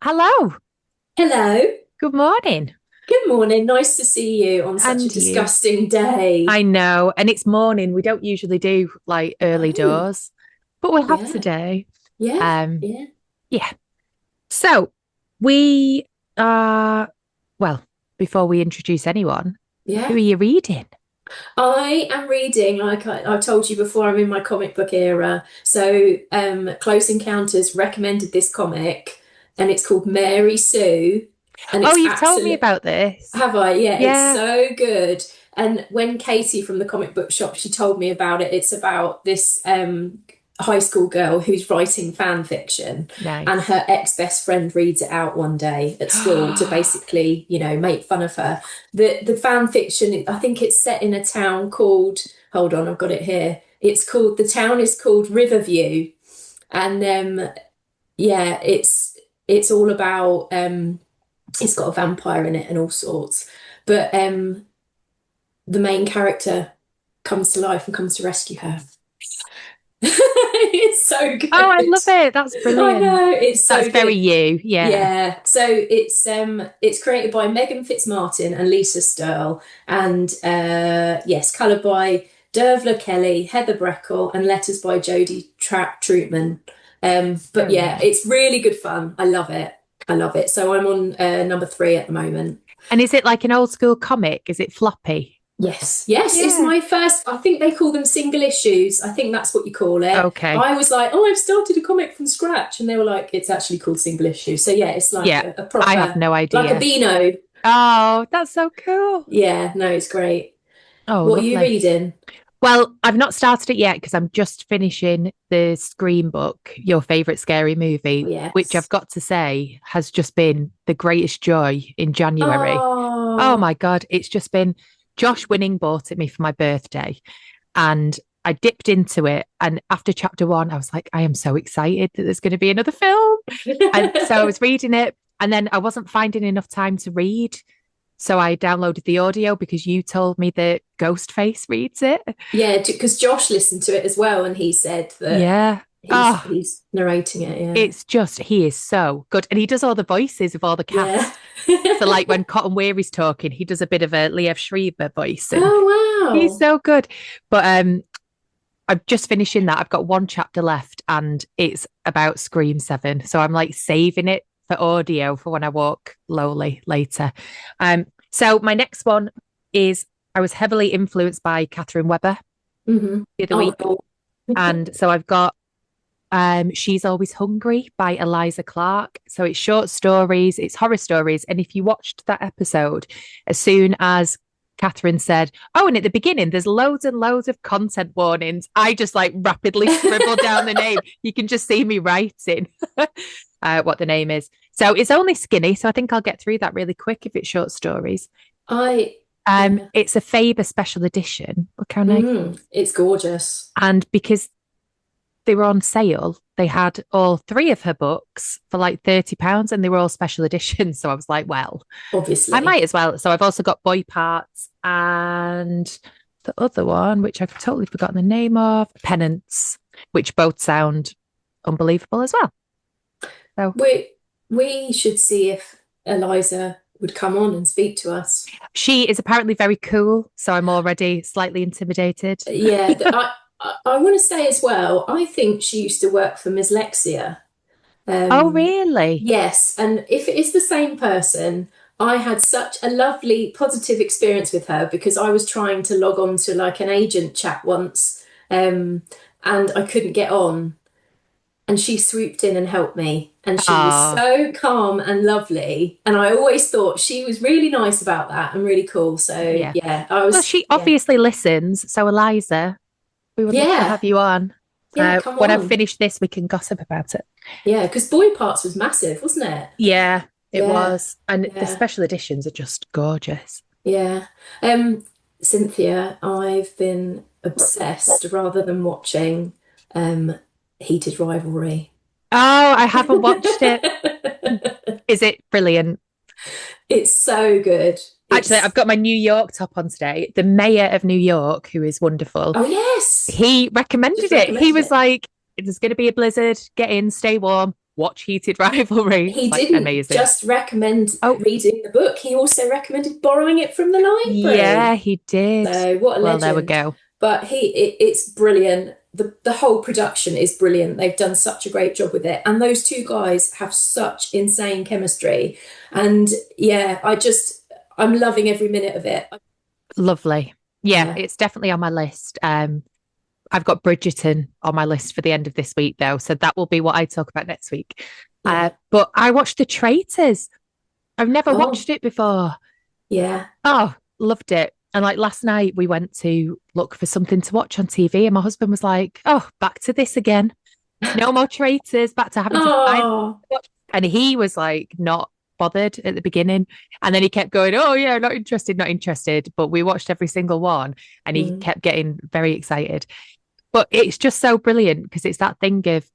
Hello. Hello. Good morning. Good morning. Nice to see you on such a And you. disgusting day. I know. And it's morning. We don't usually do like early Oh, doors, but we'll have yeah. today. Yeah. Um, Yeah. yeah. So we are, well, before we introduce anyone, who Yeah. are you reading? I am reading, like I've told you before, I'm in my comic book era. So, Close Encounters recommended this comic, and it's called Mary Sue, and Oh, it's you've told me absolute. about this. Have I? Yeah, it's Yeah. so good. And when Katie from the comic book shop, she told me about it. It's about this high school girl who's writing fan fiction, and Nice. her ex-best friend reads it out one day at school to basically, make fun of her. The fan fiction, I think it's set in a town called, hold on, I've got it here. The town is called Riverview, and yeah, it's all about it's got a vampire in it and all sorts. But the main character comes to life and comes to rescue her. It's so Oh, I good. love it. That's I brilliant. know, it's That's so very good. you. Yeah. Yeah. So it's created by Megan Fitzmartin and Lisa Sturl, and yes, coloured by Dervla Kelly, Heather Breckle, and letters by Jodie Troutman. But Very yeah, nice. it's really good fun. I love it. I love it. So I'm on number three at the moment. And is it like an old school comic? Is it floppy? Yes, yes, it's Yeah. my first. I think they call them single issues. I think that's what you call it. Okay. I was like, oh, I've started a comic from scratch. And they were like, it's actually called single issue. So yeah, it's like Yeah. a I have proper, no like a idea. Beano. Oh, that's so cool. Yeah, no, it's great. Oh, What are you lovely. reading? Well, I've not started it yet because I'm just finishing the Scream book, your favorite scary movie, which I've Yes. got to say has just been the greatest joy in January. Oh Oh, my God. It's just been Josh Winning bought it me for my birthday and I dipped into it. And after chapter one, I was like, I am so excited that there's going to be another film. And so I was reading it and then I wasn't finding enough time to read. So I downloaded the audio because you told me that Ghostface reads it. yeah, because Josh listened to it as well, and he said that Yeah. he's Oh, he's narrating it. Yeah, it's just, he is so good. And he does all the voices of all the yeah. cast. So, like when Cotton Weary's talking, he does a bit of a Liev Schreiber voice and Oh he's wow. so good. But I'm just finishing that. I've got one chapter left and it's about Scream 7. So I'm like saving it for audio for when I walk lowly later. So my next one is I was heavily influenced by Catherine Webber the other Oh, week. oh. And so I've got She's Always Hungry by Eliza Clark. So it's short stories, it's horror stories. And if you watched that episode, as soon as Catherine said, oh, and at the beginning, there's loads and loads of content warnings, I just like rapidly scribbled down the name. You can just see me writing what the name is. So it's only skinny. So I think I'll get through that really quick if it's short stories. Yeah. It's a Faber special edition. Look how nice. It's gorgeous. And because they were on sale. They had all three of her books for like £30 and they were all special editions. So I was like, well, I might Obviously. as well. So I've also got Boy Parts and the other one, which I've totally forgotten the name of, Penance, which both sound unbelievable as well. So We should see if Eliza would come on and speak to us. she is apparently very cool. So I'm already slightly intimidated. Yeah, I want to say as well, I think she used to work for Ms. Lexia. Oh, Um, really? yes, and if it is the same person, I had such a lovely positive experience with her because I was trying to log on to like an agent chat once, and I couldn't get on. And she swooped in and helped me. And she was Oh, so calm and lovely. And I always thought she was really nice about that and really cool. So yeah. yeah, Well, she yeah, obviously listens. So, Eliza, we would love to yeah, have you on. yeah, come When I've on. finished this, we can gossip about it. Yeah, because Boy Parts was massive, wasn't it? Yeah, it Yeah, was. And the yeah, special editions are just gorgeous. yeah. Um, Cynthia, I've been obsessed rather than watching Heated Rivalry. Oh, I haven't watched it. Is it brilliant? It's so good. Actually, I've It's got my New York top on today. The mayor of New York, who is wonderful, oh yes, he just recommended it. He recommended was it. like, there's going to be a blizzard. Get in, stay warm. watch Heated Rivalry. He It's like didn't amazing. just recommend Oh, reading the book, he also recommended borrowing it from the yeah, library. he did. So what a Well, there we legend. go. But it's brilliant. The whole production is brilliant. They've done such a great job with it. And those two guys have such insane chemistry. And yeah, I'm loving every minute of it. Lovely. Yeah, Yeah. it's definitely on my list. I've got Bridgerton on my list for the end of this week, though. So that will be what I talk about next week. Yeah. But I watched The Traitors. I've never Oh, watched it before. yeah. Oh, loved it. And like last night, we went to look for something to watch on TV, and my husband was like, "Oh, back to this again. No more Traitors, back to having to find." Oh, And he was like, not bothered at the beginning. And then he kept going, "Oh, yeah, not interested, not interested." But we watched every single one, and he mm, kept getting very excited. But it's just so brilliant because it's that thing of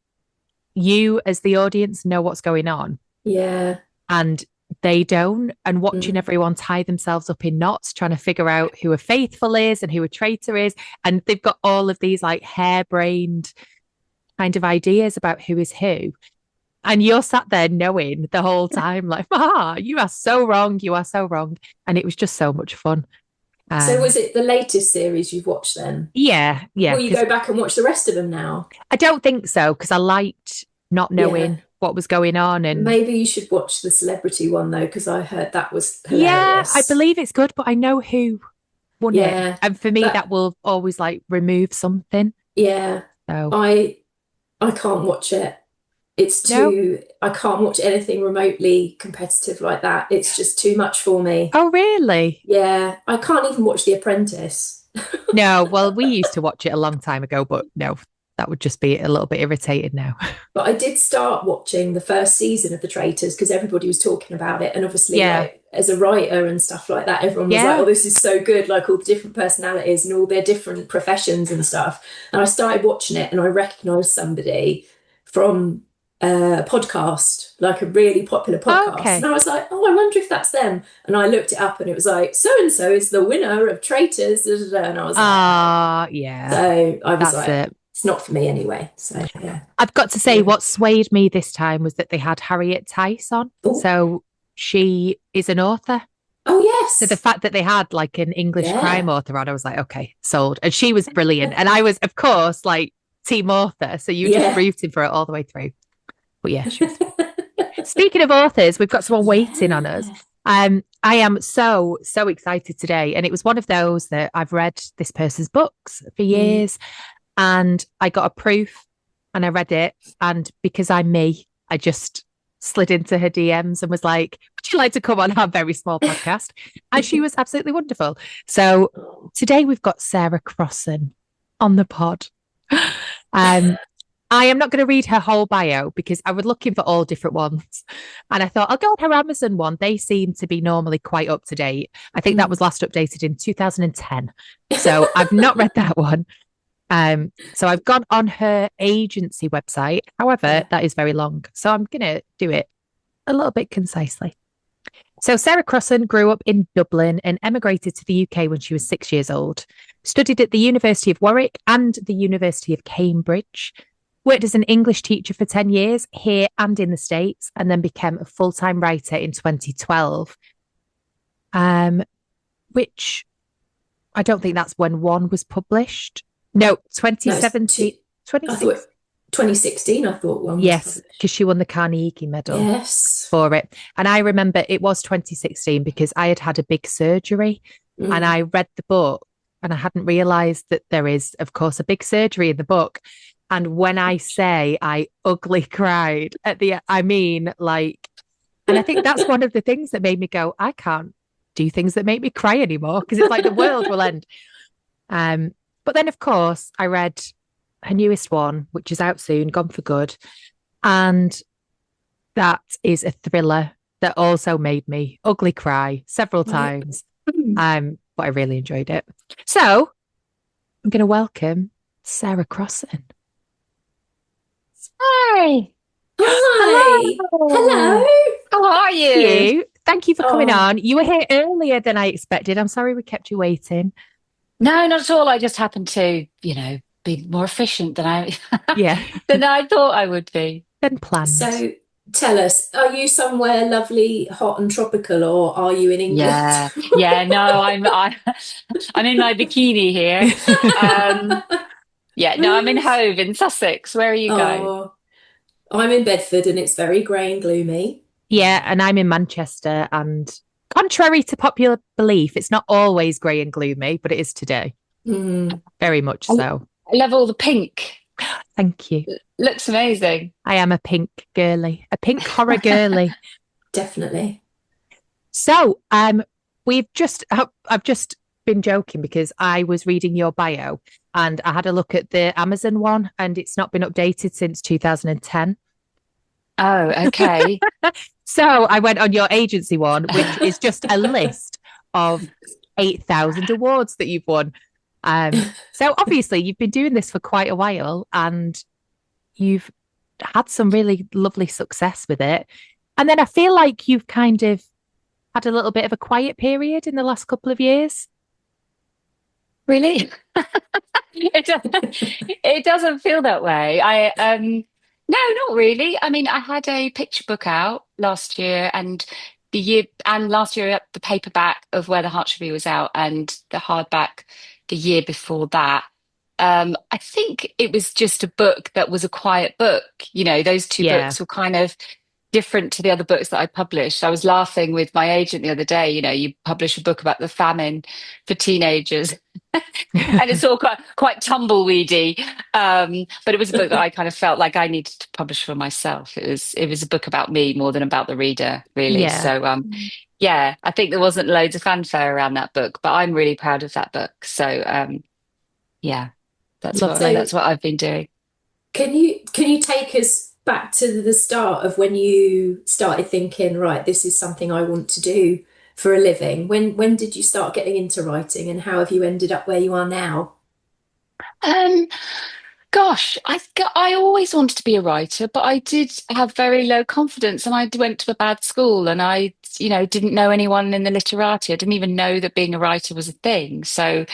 you as the audience know what's going on yeah. and they don't. And watching Mm, everyone tie themselves up in knots, trying to figure out who a faithful is and who a traitor is. And they've got all of these like harebrained kind of ideas about who is who. And you're sat there knowing the whole time, like, you are so wrong. You are so wrong. And it was just so much fun. So Um, was it the latest series you've watched then? yeah, Will you because go back and watch the rest of them now? I don't think so, because I liked not Yeah. knowing what was going on. And Maybe you should watch the celebrity one though, because I heard that was yeah, I hilarious. believe it's good, but I know who won it. Yeah. And for me, that That will always like remove something. yeah. So, I I can't watch it. no. I can't watch anything remotely competitive like that. It's just too much for me. Oh, really? Yeah. I can't even watch The Apprentice. No. Well, we used to watch it a long time ago, but no, that would just be a little bit irritated now. But I did start watching the first season of The Traitors because everybody was talking about it. And obviously, Yeah. like as a writer and stuff like that, everyone was like, Yeah. oh, this is so good, like all the different personalities and all their different professions and stuff. And I started watching it and I recognized somebody from a podcast, like a really popular podcast. And Okay. I was like, oh, I wonder if that's them. And I looked it up and it was like, so and so is the winner of Traitors. Da, da, da. And I was like, oh. Yeah, So I was that's like, it. it's not for me anyway. So yeah. I've got to say, Yeah. what swayed me this time was that they had Harriet Tice on. Oh, So she is an author. oh So the yes. fact that they had like an English crime Yeah. author on, I was like, okay, sold. And she was brilliant. And I was, of course, like team author. So you just Yeah. rooting for it all the way through. But yeah, she was. Speaking of authors, we've got someone waiting on us. Yeah. I am so excited today. And it was one of those that I've read this person's books for Mm. years. And I got a proof and I read it. And because I'm me, I just slid into her DMs and was like, would you like to come on our very small podcast? And she was absolutely wonderful. So Oh. today we've got Sarah Crossan on the pod. Um, I am not going to read her whole bio because I was looking for all different ones. And I thought, I'll go with her Amazon one. They seem to be normally quite up to date. I think that Mm. was last updated in 2010. So I've not read that one. So I've gone on her agency website. However, Yeah. that is very long. So I'm going to do it a little bit concisely. So Sarah Crossan grew up in Dublin and emigrated to the UK when she was 6 years old. Studied at the University of Warwick and the University of Cambridge. Worked as an English teacher for 10 years here and in the States, and then became a full-time writer in 2012. Which I don't think that's when one was published. No, No, it's 2017, I thought 26. 2016, I thought one was Yes, published. because she won the Carnegie Medal Yes. for it. And I remember it was 2016 because I had had a big surgery and Mm. I read the book and I hadn't realized that there is, of course, a big surgery in the book. And when I say I ugly cried at the, I mean, like, and I think that's one of the things that made me go, I can't do things that make me cry anymore because it's like the world will end. But then, of course, I read her newest one, which is out soon, Gone for Good. And that is a thriller that also made me ugly cry several Right. times. But I really enjoyed it. So I'm going to welcome Sarah Crossan. Hi. Hi. Hello. Hello. How are you? You. Thank you for coming Oh, on. You were here earlier than I expected. I'm sorry we kept you waiting. No, not at all. I just happened to, be more efficient than I Yeah. than I thought I would be. than planned. So tell us, are you somewhere lovely, hot and tropical, or are you in England? Yeah. No, I'm in my bikini here. Um, yeah, no, I'm in Hove in Sussex. Where are you guys? Oh, I'm in Bedford and it's very grey and gloomy. Yeah, and I'm in Manchester, and contrary to popular belief, it's not always grey and gloomy, but it is today. Mm, Very much I, so. I love all the pink. Thank you. Looks amazing. I am a pink girly, a pink horror girly. definitely. So, I've just been joking because I was reading your bio and I had a look at the Amazon one and it's not been updated since 2010. Oh, okay. So I went on your agency one, which is just a list of 8,000 awards that you've won. So obviously you've been doing this for quite a while and you've had some really lovely success with it. And then I feel like you've kind of had a little bit of a quiet period in the last couple of years. Really? It doesn't feel that way. No, not really. I mean, I had a picture book out last year and last year the paperback of Where the Heart Should Be was out and the hardback the year before that. I think it was just a book that was a quiet book. You know, those two Yeah. books were kind of different to the other books that I published. I was laughing with my agent the other day. You know, you publish a book about the famine for teenagers, and it's all quite tumbleweedy. But it was a book that I kind of felt like I needed to publish for myself. It was a book about me more than about the reader, really. Yeah. So yeah, I think there wasn't loads of fanfare around that book, but I'm really proud of that book. So yeah, that's what Lovely. So that's what I've been doing. can you take us back to the start of when you started thinking, right, this is something I want to do for a living? When did you start getting into writing and how have you ended up where you are now? Um, Gosh, I always wanted to be a writer, but I did have very low confidence, and I went to a bad school, and I didn't know anyone in the literati. I didn't even know that being a writer was a thing. So,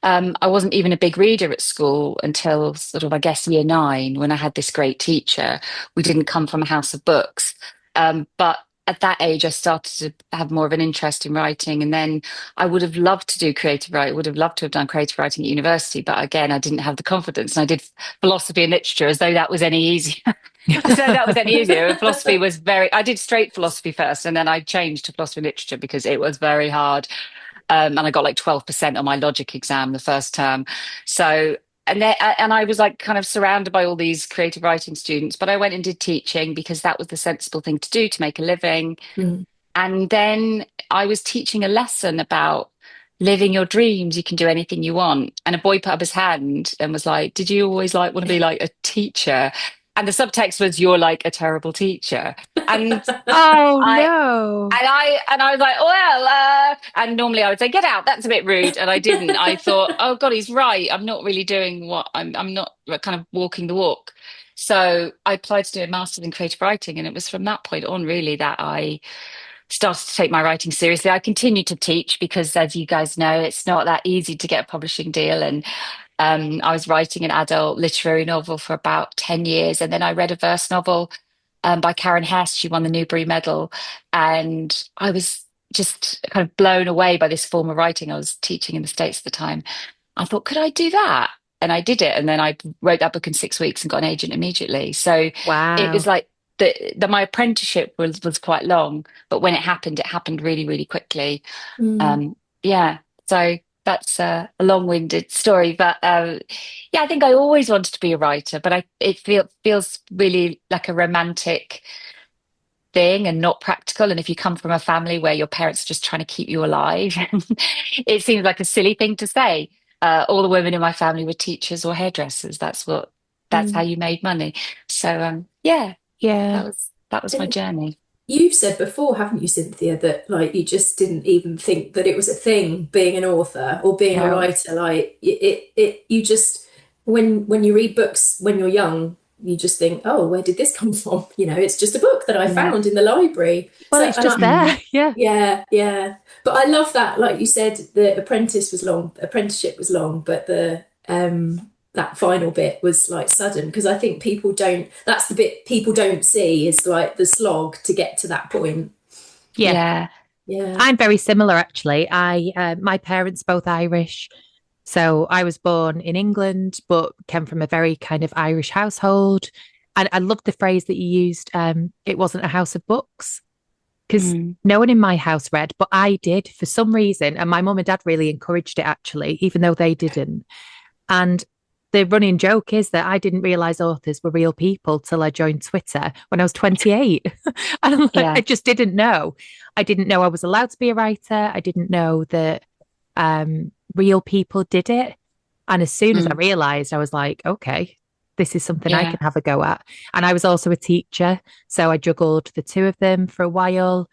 I wasn't even a big reader at school until sort of, I guess, year nine, when I had this great teacher. We didn't come from a house of books, but at that age, I started to have more of an interest in writing, and then I would have loved to do creative writing. Would have loved to have done creative writing at university, but again, I didn't have the confidence, and I did philosophy and literature as though that was any easier. As though that was any easier. Philosophy was I did straight philosophy first, and then I changed to philosophy and literature because it was very hard. And I got like 12% on my logic exam the first term. So, and I was like kind of surrounded by all these creative writing students, but I went and did teaching because that was the sensible thing to do to make a living. Mm. And then I was teaching a lesson about living your dreams. You can do anything you want. And a boy put up his hand and was like, "Did you always like want to be like a teacher?" And the subtext was, "You're like a terrible teacher." And Oh I no. and I was like, well, and normally I would say, "Get out, that's a bit rude." And I didn't. I thought, oh God, he's right. I'm not really doing what I'm not kind of walking the walk. So I applied to do a master's in creative writing, and it was from that point on really that I started to take my writing seriously. I continued to teach because, as you guys know, it's not that easy to get a publishing deal. And I was writing an adult literary novel for about 10 years. And then I read a verse novel by Karen Hess. She won the Newbery Medal. And I was just kind of blown away by this form of writing. I was teaching in the States at the time. I thought, could I do that? And I did it. And then I wrote that book in 6 weeks and got an agent immediately. So it was Wow. like my apprenticeship was quite long, but when it happened really, really quickly. Mm. Yeah. So that's a long-winded story, but yeah, I think I always wanted to be a writer, but it feels really like a romantic thing and not practical. And if you come from a family where your parents are just trying to keep you alive, it seems like a silly thing to say. All the women in my family were teachers or hairdressers. That's how Mm. you made money. So yeah, Yeah. that was my And journey. you've said before, haven't you, Cynthia, that like you just didn't even think that it was a thing being an author or being a No. writer. Like it you just when you read books when you're young, you just think, oh, where did this come from? It's just a book that I Yeah. found in the library. Well, So it's and just I, there. Yeah. yeah, yeah. But I love that, like you said, the apprenticeship was long, but that final bit was like sudden, because I think people don't, that's the bit people don't see, is like the slog to get to that point. Yeah. Yeah. Yeah. I'm very similar, actually. My parents both Irish, so I was born in England, but came from a very kind of Irish household. And I love the phrase that you used. It wasn't a house of books because Mm. no one in my house read, but I did for some reason. And my mum and dad really encouraged it, actually, even though they didn't. And the running joke is that I didn't realize authors were real people till I joined Twitter when I was 28. And I'm like, I Yeah. just didn't know. I didn't know I was allowed to be a writer. I didn't know that real people did it. And as soon as I Mm. realized, I was like, okay, this is something I Yeah. can have a go at. And I was also a teacher. So I juggled the two of them for a while.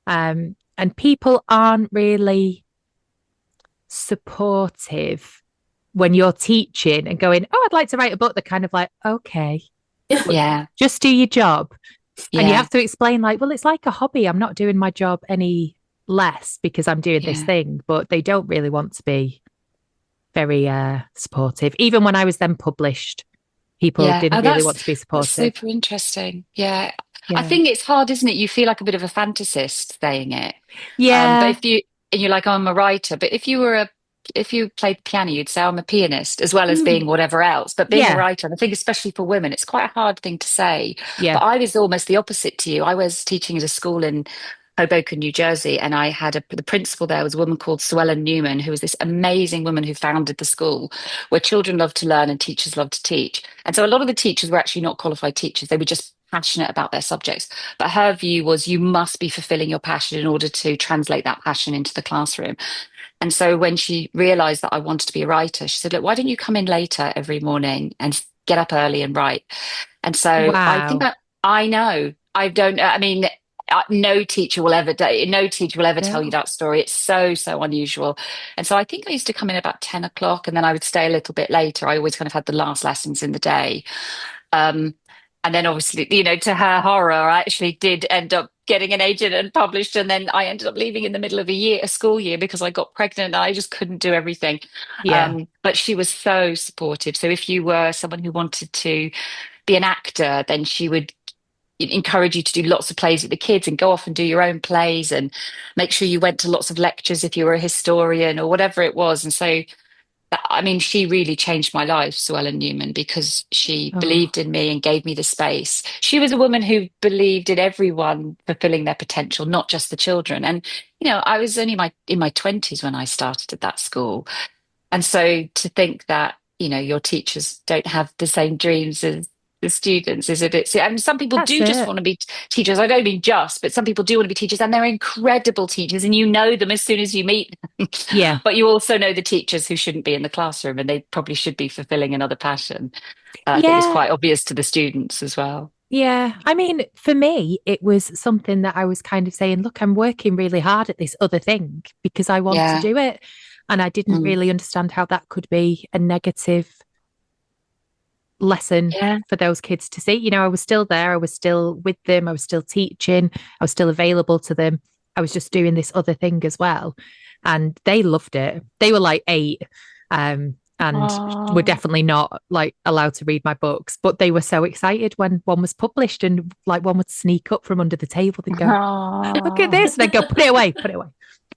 And people aren't really supportive when you're teaching and going, oh, I'd like to write a book. They're kind of like, okay, but Yeah. just do your job. And you Yeah. have to explain, like, well, it's like a hobby. I'm not doing my job any less because I'm doing this Yeah. thing, but they don't really want to be very supportive. Even when I was then published, people Yeah. didn't Oh, really want to be that's supportive. super interesting. Yeah. I Yeah. think it's hard, isn't it? You feel like a bit of a fantasist saying it. But Yeah. if you and you're like, oh, I'm a writer, but if you played piano, you'd say I'm a pianist as well as being Mm. whatever else. But being a Yeah. writer, and I think especially for women, it's quite a hard thing to say. Yeah. But I was almost the opposite to you. I was teaching at a school in Hoboken, New Jersey, and I had the principal there was a woman called Suella Newman, who was this amazing woman who founded the school where children love to learn and teachers love to teach. And so a lot of the teachers were actually not qualified teachers. They were just passionate about their subjects. But her view was you must be fulfilling your passion in order to translate that passion into the classroom. And so when she realized that I wanted to be a writer, she said, look, why don't you come in later every morning and get up early and write? And so I think Wow. I know. I don't, I mean, no teacher will ever tell you No. that story. It's so, so unusual. And so I think I used to come in about 10 o'clock and then I would stay a little bit later. I always kind of had the last lessons in the day. Um, and then obviously, to her horror, I actually did end up getting an agent and published. And then I ended up leaving in the middle of a school year because I got pregnant and I just couldn't do everything. Yeah. But she was so supportive. So if you were someone who wanted to be an actor, then she would encourage you to do lots of plays with the kids and go off and do your own plays and make sure you went to lots of lectures if you were a historian or whatever it was. And so I mean, she really changed my life, Sue Ellen Newman, because she Oh, believed in me and gave me the space. She was a woman who believed in everyone fulfilling their potential, not just the children. And, I was only in my 20s when I started at that school. And so to think that, your teachers don't have the same dreams as the students is a bit, and some people that's do just it. want to be teachers. I don't mean just, but some people do want to be teachers and they're incredible teachers and you know them as soon as you meet them. Yeah. But you also know the teachers who shouldn't be in the classroom and they probably should be fulfilling another passion. I think it's Yeah. quite obvious to the students as well. Yeah. I mean, for me, it was something that I was kind of saying, look, I'm working really hard at this other thing because I want to Yeah. do it. And I didn't Mm. really understand how that could be a negative lesson Yeah. for those kids to see. I was still there. I was still with them. I was still teaching. I was still available to them. I was just doing this other thing as well. And they loved it. They were like 8. And were Oh. definitely not like allowed to read my books, but they were so excited when one was published and like one would sneak up from under the table. They'd go, look at Oh. this. And I'd go, put it away, put it away.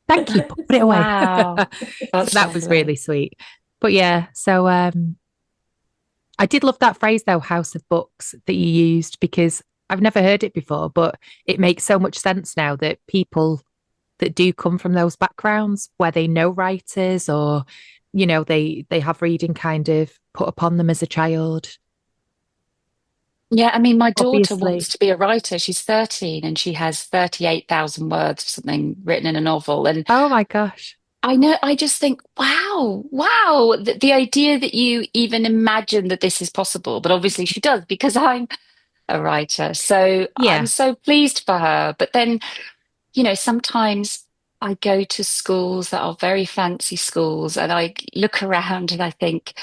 Thank you, put it away. Wow. So That's that was lovely. really sweet. But yeah, so I did love that phrase though, house of books, that you used, because I've never heard it before, but it makes so much sense now that people that do come from those backgrounds where they know writers or they have reading kind of put upon them as a child. Yeah, I mean, my daughter wants Obviously. to be a writer. She's 13 and she has 38,000 words or something written in a novel. And Oh my gosh. I know, I just think, wow, wow, the idea that you even imagine that this is possible. But obviously she does because I'm a writer. So I'm Yeah. so pleased for her. But then, sometimes I go to schools that are very fancy schools and I look around and I think,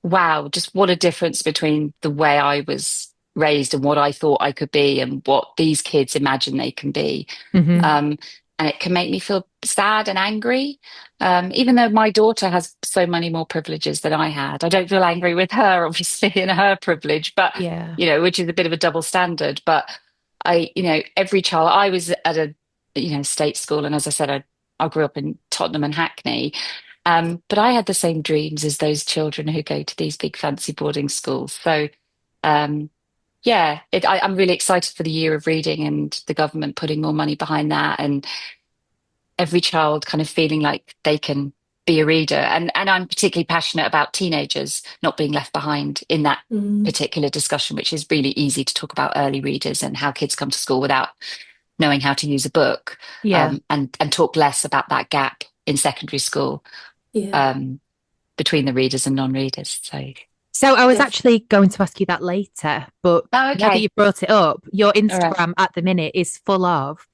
wow, just what a difference between the way I was raised and what I thought I could be and what these kids imagine they can be. Hmm. Um, and it can make me feel sad and angry. Even though my daughter has so many more privileges than I had, I don't feel angry with her, obviously, in her privilege, but Yeah. which is a bit of a double standard. But every child, I was at a, state school, and as I said, I grew up in Tottenham and Hackney. But I had the same dreams as those children who go to these big fancy boarding schools. So, um, yeah, I'm really excited for the year of reading and the government putting more money behind that, and every child kind of feeling like they can be a reader. And I'm particularly passionate about teenagers not being left behind in that Mm. particular discussion, which is really easy to talk about early readers and how kids come to school without knowing how to use a book, Yeah. and talk less about that gap in secondary school, Yeah, um, between the readers and non-readers. So, So I was def actually going to ask you that later, but oh, now that okay, you brought it up, your all right, Instagram at the minute is full of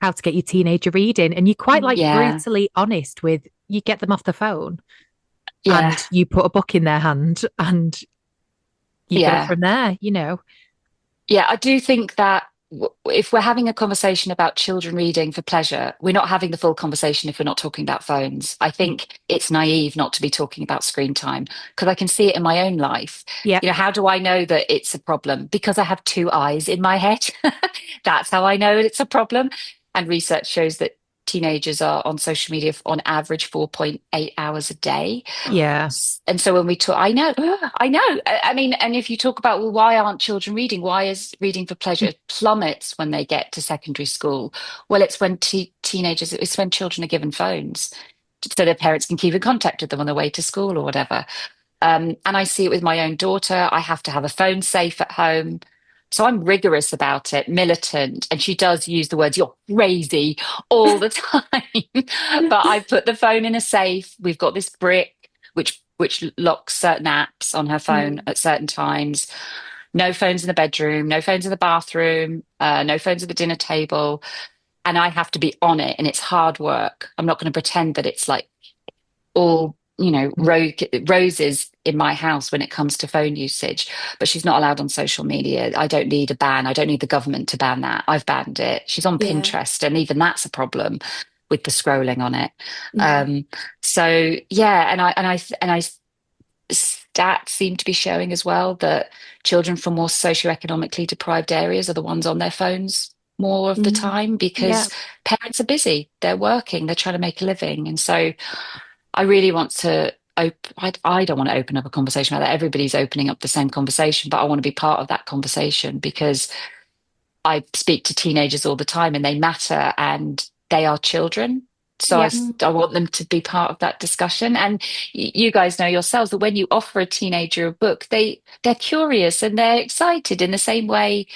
how to get your teenager reading, and you're quite like yeah, brutally honest with you get them off the phone yeah, and you put a book in their hand and you go yeah. from there. Yeah, I do think that if we're having a conversation about children reading for pleasure, we're not having the full conversation if we're not talking about phones. I think it's naive not to be talking about screen time because I can see it in my own life. Yeah. How do I know that it's a problem? Because I have two eyes in my head. That's how I know it's a problem. And research shows that teenagers are on social media on average 4.8 hours a day. Yeah. And so when we talk, I know, I know. I mean, and if you talk about, well, why aren't children reading? Why is reading for pleasure plummets when they get to secondary school? Well, it's when teenagers, it's when children are given phones so their parents can keep in contact with them on their way to school or whatever. And I see it with my own daughter. I have to have a phone safe at home. So I'm rigorous about it, militant, and she does use the words "you're crazy" all the time. But I put the phone in a safe. We've got this brick which locks certain apps on her phone mm. at certain times. No phones in the bedroom, no phones in the bathroom, no phones at the dinner table. And I have to be on it, and it's hard work. I'm not going to pretend that it's like all roses in my house when it comes to phone usage, but she's not allowed on social media. I don't need a ban. I don't need the government to ban that. I've banned it. She's on Yeah, Pinterest, and even that's a problem with the scrolling on it. mm. um so yeah, and I stats seem to be showing as well that children from more socioeconomically deprived areas are the ones on their phones more of the Mm. time Yeah. because parents are busy, they're working, they're trying to make a living. And so I really want to I don't want to open up a conversation about that. Everybody's opening up the same conversation, but I want to be part of that conversation because I speak to teenagers all the time and they matter and they are children. So Yeah. Mm. I want them to be part of that discussion. And you guys know yourselves that when you offer a teenager a book, they're curious and they're excited in the same way.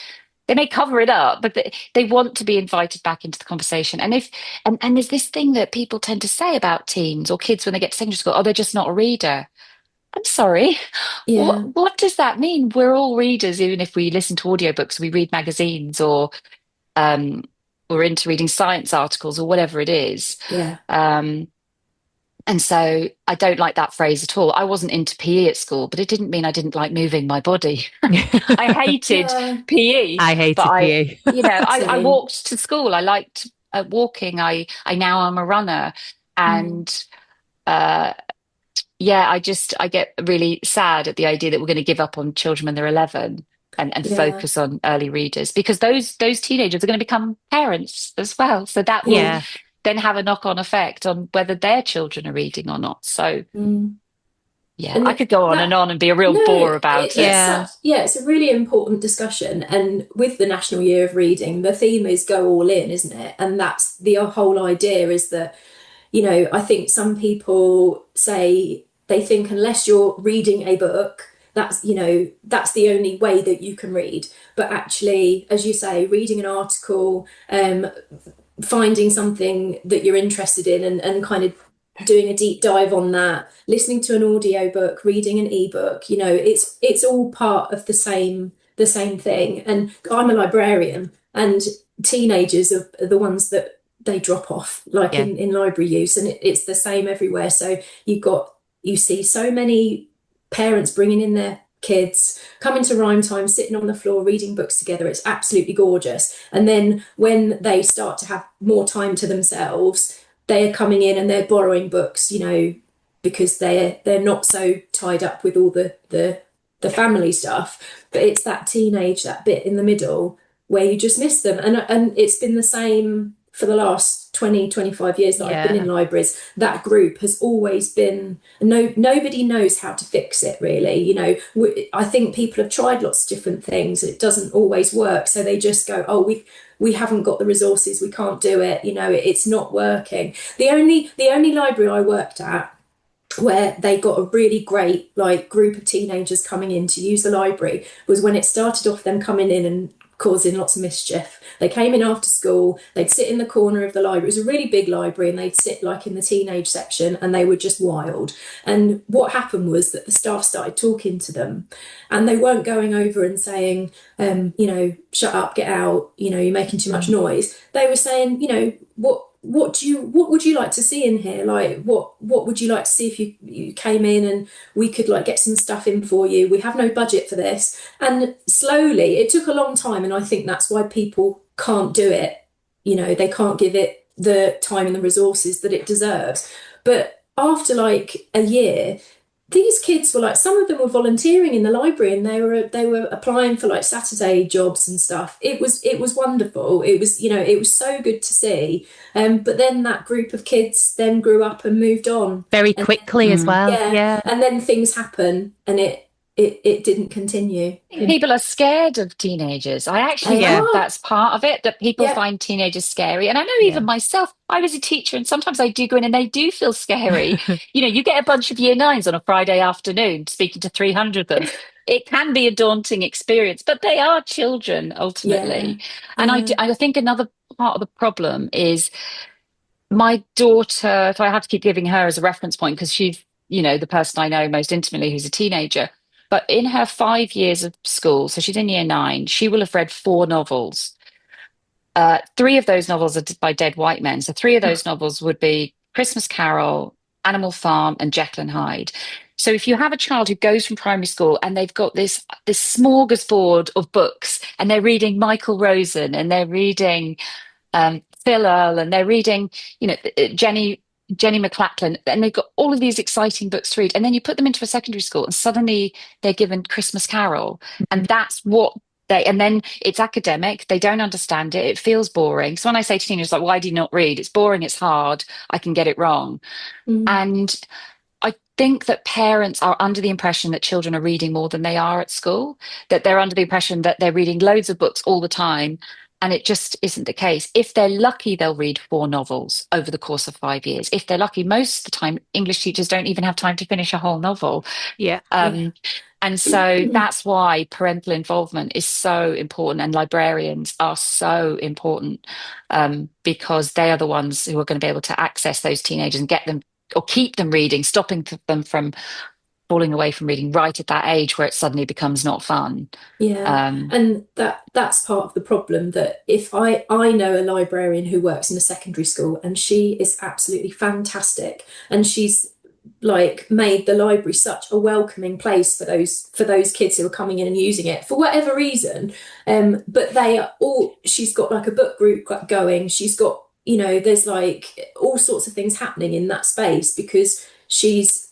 They may cover it up, but they want to be invited back into the conversation. And and there's this thing that people tend to say about teens or kids when they get to secondary school, oh, they're just not a reader. I'm sorry. Yeah, What does that mean? We're all readers, even if we listen to audiobooks, we read magazines, or um, we're into reading science articles or whatever it is. yeah. Um, and so I don't like that phrase at all. I wasn't into PE at school, but it didn't mean I didn't like moving my body. I hated Yeah, PE, I but hated PE. I same. walked to school. I liked walking. I now am a runner, Mm. and uh, yeah, I get really sad at the idea that we're going to give up on children when they're 11 and Yeah, focus on early readers because those teenagers are going to become parents as well. So that will yeah. Yeah. then have a knock-on effect on whether their children are reading or not. So Mm. yeah, I And could go that on and be a real no, bore about it. it's Yeah. such yeah, it's a really important discussion. And with the National Year of Reading, the theme is go all in, isn't it? And that's the whole idea is that, I think some people say they think unless you're reading a book, that's the only way that you can read. But actually, as you say, reading an article, finding something that you're interested in and kind of doing a deep dive on that, listening to an audiobook, reading an ebook, it's all part of the same thing. And I'm a librarian, and teenagers are the ones that they drop off, like Yeah. in library use, and it's the same everywhere. So you see so many parents bringing in their kids come into rhyme time, sitting on the floor reading books together. It's absolutely gorgeous. And then when they start to have more time to themselves, they're coming in and they're borrowing books, you know, because they're not so tied up with all the family stuff. But it's that teenage, that bit in the middle where you just miss them. And it's been the same for the last 20-25 years that I've been in libraries. That group has always been, nobody knows how to fix it, really. You know, I think people have tried lots of different things. It doesn't always work. So they just go, oh, we haven't got the resources, we can't do it, you know, it's not working. The only library I worked at where they got a really great like group of teenagers coming in to use the library was when it started off them coming in and causing lots of mischief. They came in after school, they'd sit in the corner of the library. It was a really big library, and they'd sit like in the teenage section, and they were just wild. And what happened was that the staff started talking to them, and they weren't going over and saying, you know, shut up, get out, you know, you're making too much noise. They were saying, you know, what would you like to see in here? Like, what would you like to see if you came in and we could like get some stuff in for you? We have no budget for this. And slowly, it took a long time, and I think that's why people can't do it. You know, they can't give it the time and the resources that it deserves. But after like a year, these kids were like, some of them were volunteering in the library, and they were applying for like Saturday jobs and stuff. It was wonderful. It was, you know, it was so good to see. But then that group of kids then grew up and moved on very quickly as well. Yeah. and then things happen, and it didn't continue. People are scared of teenagers. I actually think that's part of it, that people find teenagers scary. And I know even myself, I was a teacher, and sometimes I do go in and they do feel scary. You know, you get a bunch of year nines on a Friday afternoon speaking to 300 of them. It can be a daunting experience, but they are children ultimately. And I think another part of the problem is my daughter, if I have to keep giving her as a reference point, because she's, you know, the person I know most intimately who's a teenager. But in her 5 years of school, so she's in year nine, she will have read 4 novels. Three of those novels are by dead white men. So three of those novels would be Christmas Carol, Animal Farm, and Jekyll and Hyde. So if you have a child who goes from primary school and they've got this smorgasbord of books, and they're reading Michael Rosen, and they're reading Phil Earle, and they're reading, you know, Jenny McLachlan, and they've got all of these exciting books to read, and then you put them into a secondary school, and suddenly they're given Christmas Carol, and that's what and then it's academic. They don't understand it. It feels boring. So when I say to teenagers, like, why do you not read? It's boring. It's hard. I can get it wrong. And I think that parents are under the impression that children are reading more than they are at school, that they're under the impression that they're reading loads of books all the time. And it just isn't the case. If they're lucky, they'll read 4 novels over the course of 5 years. If they're lucky, most of the time, English teachers don't even have time to finish a whole novel. And so that's why parental involvement is so important, and librarians are so important, because they are the ones who are going to be able to access those teenagers and get them or keep them reading, stopping them from falling away from reading right at that age where it suddenly becomes not fun. And that's part of the problem, that if I know a librarian who works in a secondary school, and she is absolutely fantastic, and she's like made the library such a welcoming place for those kids who are coming in and using it for whatever reason, but they are all, she's got like a book group going, she's got, you know, there's like all sorts of things happening in that space because she's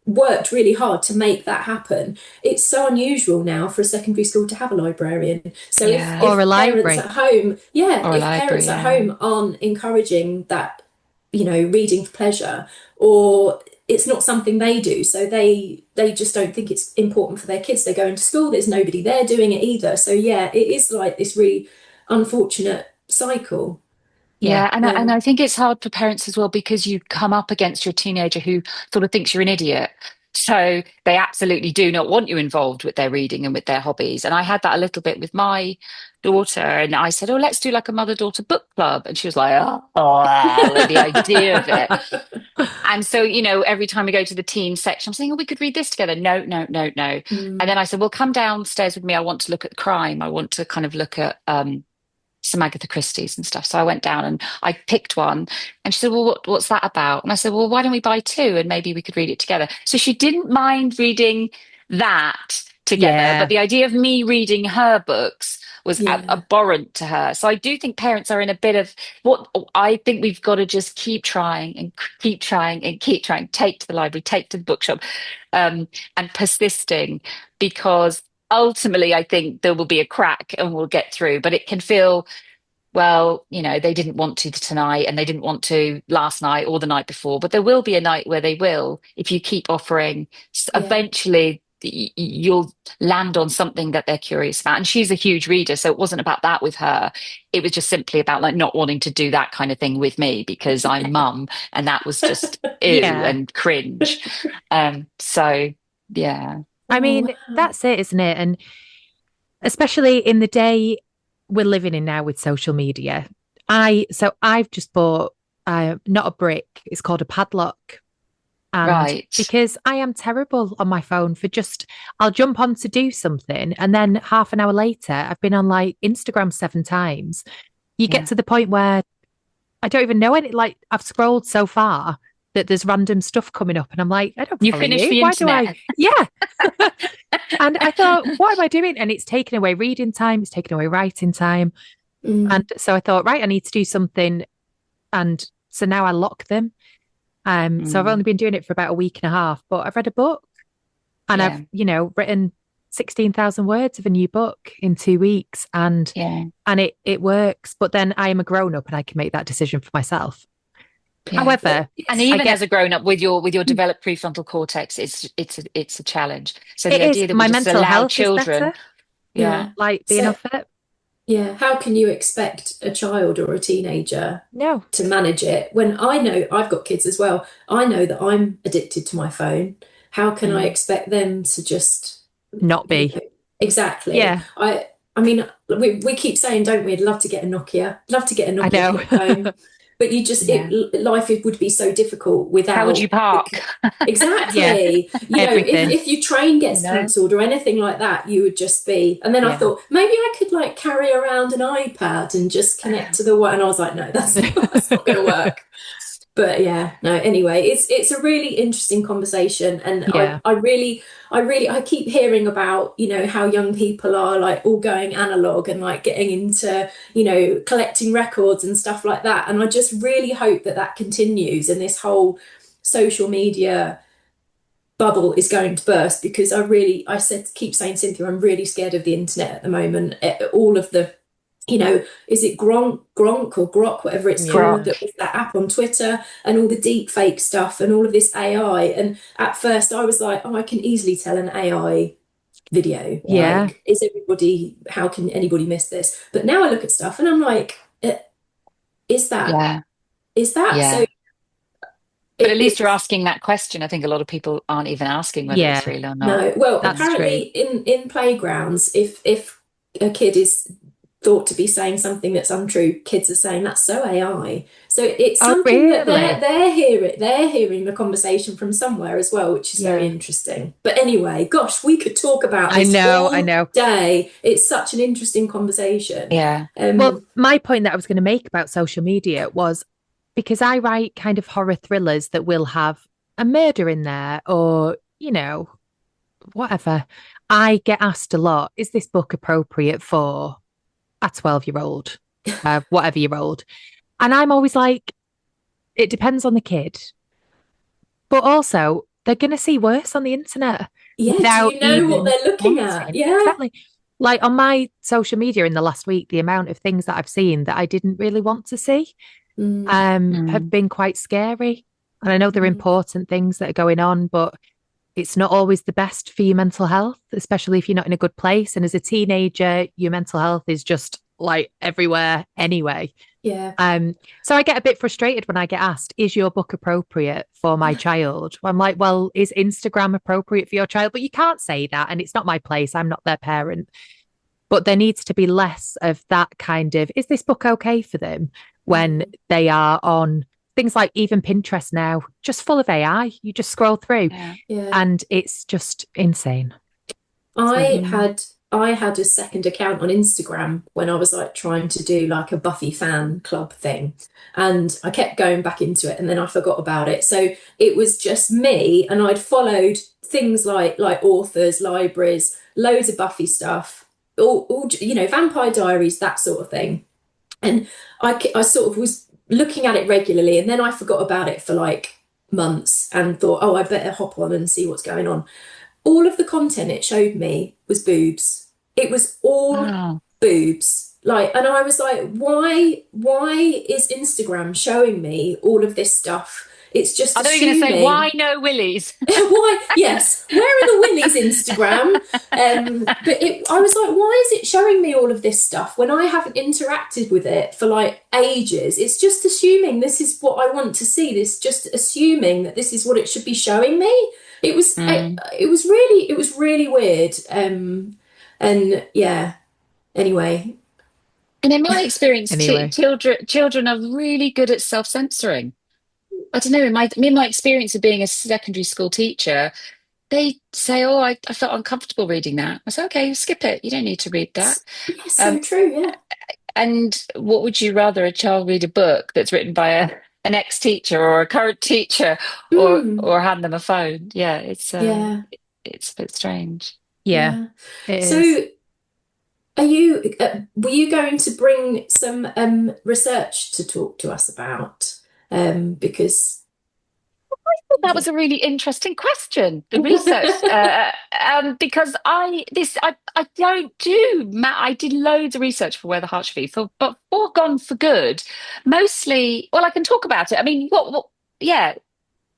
worked really hard to make that happen. It's so unusual now for a secondary school to have a librarian. So if or a library parents at home, parents at home aren't encouraging that, you know, reading for pleasure, or it's not something they do, so they just don't think it's important for their kids. They go into school, there's nobody there doing it either. So it is like this really unfortunate cycle. And I think it's hard for parents as well, because you come up against your teenager who sort of thinks you're an idiot. So they absolutely do not want you involved with their reading and with their hobbies. And I had that a little bit with my daughter, and I said, oh, let's do like a mother-daughter book club. And she was like, like the idea of it. And so, you know, every time we go to the teen section, I'm saying, oh, we could read this together. No. And then I said, well, come downstairs with me. I want to look at crime. I want to kind of look at some Agatha Christie's and stuff. So I went down and I picked one, and she said, well, what's that about? And I said, well, why don't we buy 2 and maybe we could read it together? So she didn't mind reading that together. Yeah. But the idea of me reading her books was Yeah. abhorrent to her. So I do think parents are in a bit of what I think we've got to just keep trying and keep trying and keep trying. Take to the library, take to the bookshop, and persisting, because ultimately I think there will be a crack and we'll get through. But it can feel, well, they didn't want to tonight and they didn't want to last night or the night before, but there will be a night where they will, if you keep offering. Yeah. Eventually you'll land on something that they're curious about. And she's a huge reader, so it wasn't about that with her. It was just simply about like not wanting to do that kind of thing with me because I'm mum, and that was just ew Yeah. and cringe. So yeah. I mean, that's it, isn't it? And especially in the day we're living in now with social media. I've just bought not a brick, it's called a padlock. And Right. because I am terrible on my phone I'll jump on to do something, and then half an hour later, I've been on like Instagram 7 times. You get to the point where I don't even know it. Like I've scrolled so far that there's random stuff coming up, and I'm like, I don't You follow finished you. the Why internet. do I? Yeah. And I thought, what am I doing? And it's taken away reading time. It's taken away writing time. And so I thought, right, I need to do something. And so now I lock them. So I've only been doing it for about a week and a half, but I've read a book and I've, written 16,000 words of a new book in 2 weeks, and it works. But then I am a grown up and I can make that decision for myself. Yeah. However, and even as a grown up with your developed prefrontal cortex, it's a challenge. So the idea that my we just mental allow health children, is better. Like being off it. Yeah, how can you expect a child or a teenager to manage it when I know I've got kids as well? I know that I'm addicted to my phone. How can I expect them to just not be? Exactly. Yeah. I mean, we keep saying, don't we? I'd love to get a Nokia. Love to get a Nokia flip phone. But you just, life would be so difficult without. How would you park? Exactly. If your train gets cancelled or anything like that, you would just be. And then I thought maybe I could like carry around an iPad and just connect to the one. And I was like, no, that's not going to work. But anyway, it's a really interesting conversation, and I keep hearing about how young people are like all going analog and like getting into collecting records and stuff like that, and I just really hope that continues and this whole social media bubble is going to burst, because keep saying, Cynthia, I'm really scared of the internet at the moment. All of the is it Gronk or Grok, whatever it's called, that app on Twitter, and all the deep fake stuff and all of this AI. And at first I was like, I can easily tell an AI video. Yeah. Like, how can anybody miss this? But now I look at stuff and I'm like, is that? So? But at least you're asking that question. I think a lot of people aren't even asking whether it's real or not. No, well, apparently in playgrounds, if a kid is thought to be saying something that's untrue, kids are saying that's so AI. So it's something that they're hearing the conversation from somewhere as well, which is very interesting. But anyway, gosh, we could talk about this all day. It's such an interesting conversation. Yeah. Well, my point that I was going to make about social media was, because I write kind of horror thrillers that will have a murder in there or, whatever. I get asked a lot, is this book appropriate for a 12-year-old, whatever year old? And I'm always like, it depends on the kid. But also, they're going to see worse on the internet. Yeah, do you know what they're looking at? Yeah. Exactly. Like on my social media in the last week, the amount of things that I've seen that I didn't really want to see have been quite scary. And I know they're important things that are going on, but it's not always the best for your mental health, especially if you're not in a good place. And as a teenager, your mental health is just like everywhere anyway. Yeah. So I get a bit frustrated when I get asked, is your book appropriate for my child? I'm like, well, is Instagram appropriate for your child? But you can't say that. And it's not my place. I'm not their parent. But there needs to be less of that kind of, is this book okay for them when they are on things like even Pinterest now, just full of AI. You just scroll through and it's just insane. I had I had a second account on Instagram when I was like trying to do like a Buffy fan club thing. And I kept going back into it and then I forgot about it. So it was just me, and I'd followed things like authors, libraries, loads of Buffy stuff, all Vampire Diaries, that sort of thing. And I sort of was looking at it regularly, and then I forgot about it for like months and thought, oh, I better hop on and see what's going on. All of the content it showed me was boobs. It was all Oh. boobs. Like, and I was like, why is Instagram showing me all of this stuff? It's just I thought you were going to say, assuming. why no willies? Why? Yes. Where are the Willies Instagram? I was like, why is it showing me all of this stuff when I haven't interacted with it for like ages? It's just assuming this is what I want to see. This just assuming that this is what it should be showing me. It was Mm. it was really weird. And yeah. Anyway. And in my experience, Anyway. children are really good at self-censoring. I don't know, in my experience of being a secondary school teacher, they say, "Oh, I felt uncomfortable reading that." I say, "Okay, skip it. You don't need to read that." Yeah, so Um, true. Yeah. and what would you rather, a child read a book that's written by an ex-teacher or a current teacher, or Mm, hand them a phone? Yeah, yeah. it's a bit strange. Yeah, Yeah. it is. So were you going to bring some research to talk to us about? Because Well, that yeah. was a really interesting question. The research, because I don't do I did loads of research for Where the Heart Should Be, but for Gone for Good, mostly. Well, I can talk about it. I mean, yeah,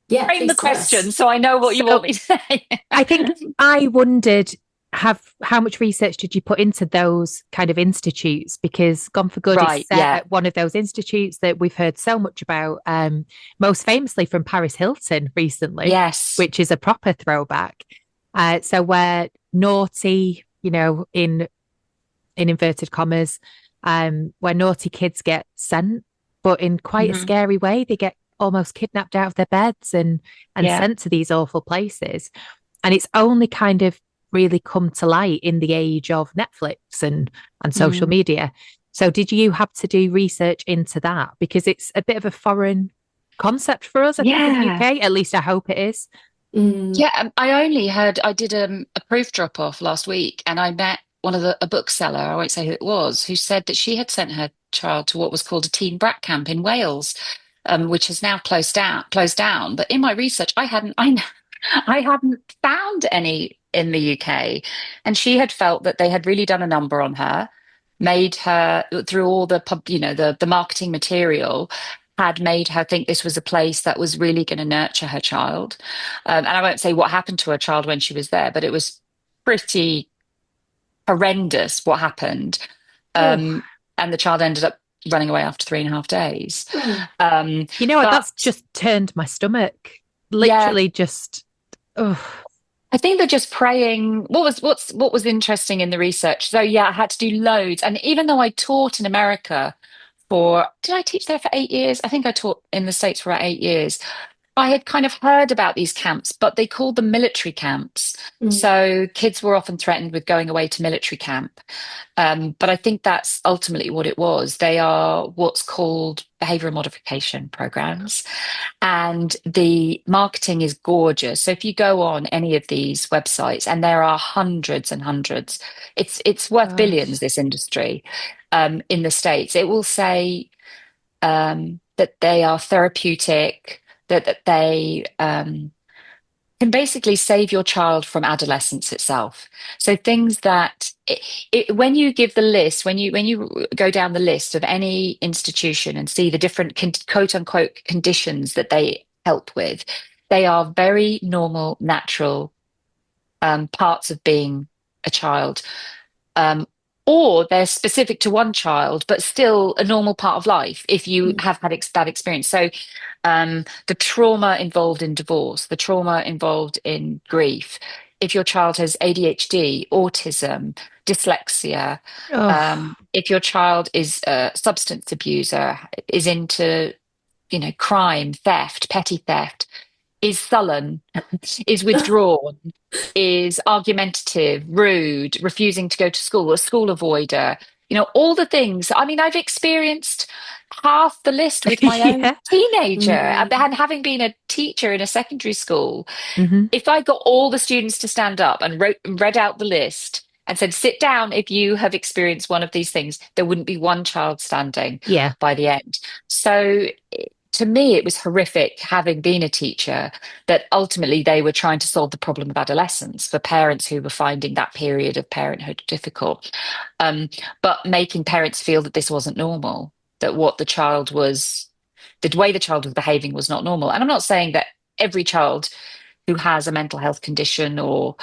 Yeah, frame the please tell question us. so I know what you want So me to say. I think I wondered have how much research did you put into those kind of institutes? Because Gone for Good is Right, set yeah, at one of those institutes that we've heard so much about, most famously from Paris Hilton recently, yes, which is a proper throwback. So where naughty, in inverted commas, where naughty kids get sent, but in quite a hmm scary way, they get almost kidnapped out of their beds and yeah, sent to these awful places. And it's only kind of really come to light in the age of Netflix and social mm, media. So did you have to do research into that? Because it's a bit of a foreign concept for us, I think, in the yeah. UK. At least I hope it is. Mm, Yeah, I did a proof drop off last week, and I met a bookseller, I won't say who it was, who said that she had sent her child to what was called a teen brat camp in Wales, which has now closed down. But in my research, I hadn't found any in the UK, and she had felt that they had really done a number on her, made her through all the the marketing material, had made her think this was a place that was really going to nurture her child. And I won't say what happened to her child when she was there, but it was pretty horrendous what happened. oh, And the child ended up running away after 3.5 days. oh, You know what? That's But just turned my stomach. yeah, Literally just, oh, I think they're just praying. What was interesting in the research? So yeah, I had to do loads. And even though I taught in America did I teach there for 8 years? I think I taught in the States for about 8 years. I had kind of heard about these camps, but they called them military camps. mm, So kids were often threatened with going away to military camp. But I think that's ultimately what it was. They are what's called behavioral modification programs. And the marketing is gorgeous. So if you go on any of these websites, and there are hundreds and hundreds, it's worth billions, gosh. this industry, in the States. It will say that they are therapeutic, that they can basically save your child from adolescence itself. So things that when you give the list, when you go down the list of any institution and see the different quote unquote conditions that they help with, they are very normal, natural parts of being a child. Um, or they're specific to one child, but still a normal part of life if you mm, have had that experience. So, the trauma involved in divorce, the trauma involved in grief. If your child has ADHD, autism, dyslexia, Oh, if your child is a substance abuser, is into, crime, theft, petty theft, is sullen, is withdrawn, is argumentative, rude, refusing to go to school, a school avoider, all the things. I mean, I've experienced half the list with my own Yeah. teenager. Mm. And having been a teacher in a secondary school, Hmm. if I got all the students to stand up and read out the list and said, sit down if you have experienced one of these things, there wouldn't be one child standing Yeah. by the end. So to me, it was horrific having been a teacher that ultimately they were trying to solve the problem of adolescence for parents who were finding that period of parenthood difficult, but making parents feel that this wasn't normal, that the way the child was behaving was not normal. And I'm not saying that every child who has a mental health condition or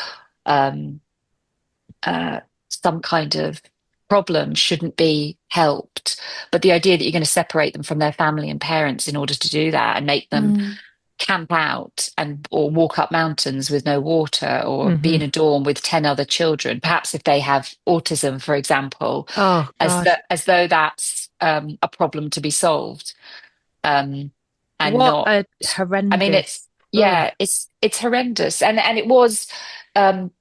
um, some kind of problem shouldn't be helped. But the idea that you're going to separate them from their family and parents in order to do that and make them Mm. camp out or walk up mountains with no water or be Hmm. in a dorm with 10 other children, perhaps if they have autism, for example, Oh God. as though that's a problem to be solved. Um, and What not, a I mean, horrendous. Oh. it's horrendous. And it was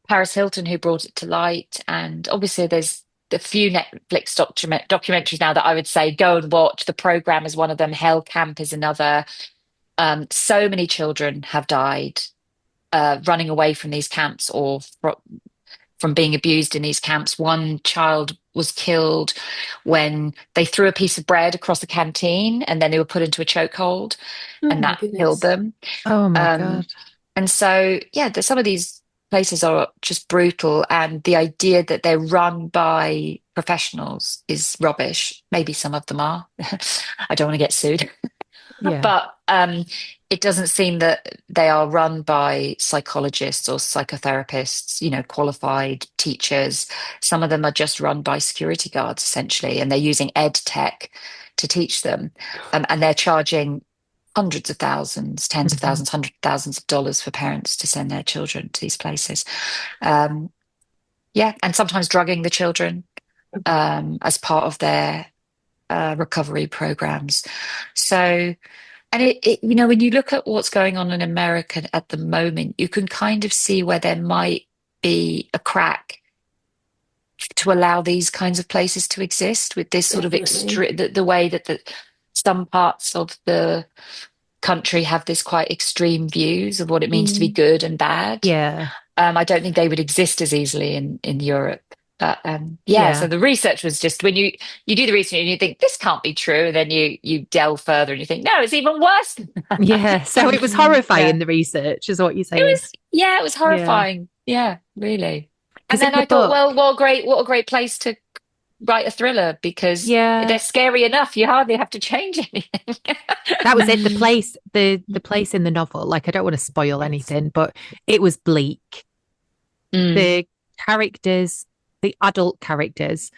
Paris Hilton who brought it to light. And obviously there's a few Netflix documentaries now that I would say go and watch. The Program is one of them. Hell Camp is another. So many children have died running away from these camps or from being abused in these camps. One child was killed when they threw a piece of bread across the canteen and then they were put into a chokehold Oh and my that killed goodness. them. Oh my Um, God. and so, yeah, some of these places are just brutal. And the idea that they're run by professionals is rubbish. Maybe some of them are. I don't want to get sued. Yeah. But it doesn't seem that they are run by psychologists or psychotherapists, qualified teachers. Some of them are just run by security guards, essentially, and they're using ed tech to teach them. And they're charging hundreds of thousands, tens of Hmm. thousands, hundreds of thousands of dollars for parents to send their children to these places. Um, yeah, and sometimes drugging the children as part of their recovery programs. So, and when you look at what's going on in America at the moment, you can kind of see where there might be a crack to allow these kinds of places to exist with this sort of Definitely. the way that some parts of the country have this quite extreme views of what it means to be Mm. good and bad. Yeah. I don't think they would exist as easily in Europe. But yeah, so Yeah. the research was just when you do the research and you think this can't be true, and then you delve further and you think no, it's even worse than Yeah. So it was Mm. yeah. horrifying, the research, is what you're It saying. was yeah, it was Yeah. horrifying. Yeah, really. And Because in then the I thought, well, book, what a great place to write a thriller because they're yeah, scary enough. You hardly have to change anything. that was it. The Mm. place, the place in the novel, like I don't want to spoil Yes. anything, but it was bleak. Mm. The characters, the adult characters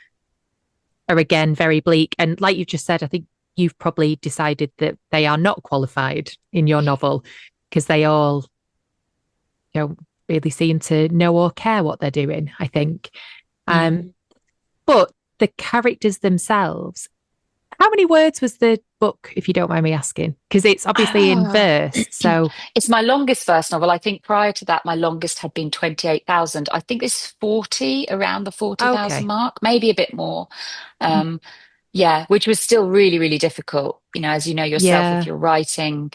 are again very bleak. And like you've just said, I think you've probably decided that they are not qualified in your novel because they all don't really seem to know or care what they're doing, I think. Um, Mm. but the characters themselves, how many words was the book, if you don't mind me asking? Because it's obviously in Ah. verse. So, It's my longest first novel. I think prior to that, my longest had been 28,000. I think this 40, around the 40,000 okay. mark, maybe a bit more. Um, yeah, which was still really, really difficult. As you know yourself, if Yeah. you're writing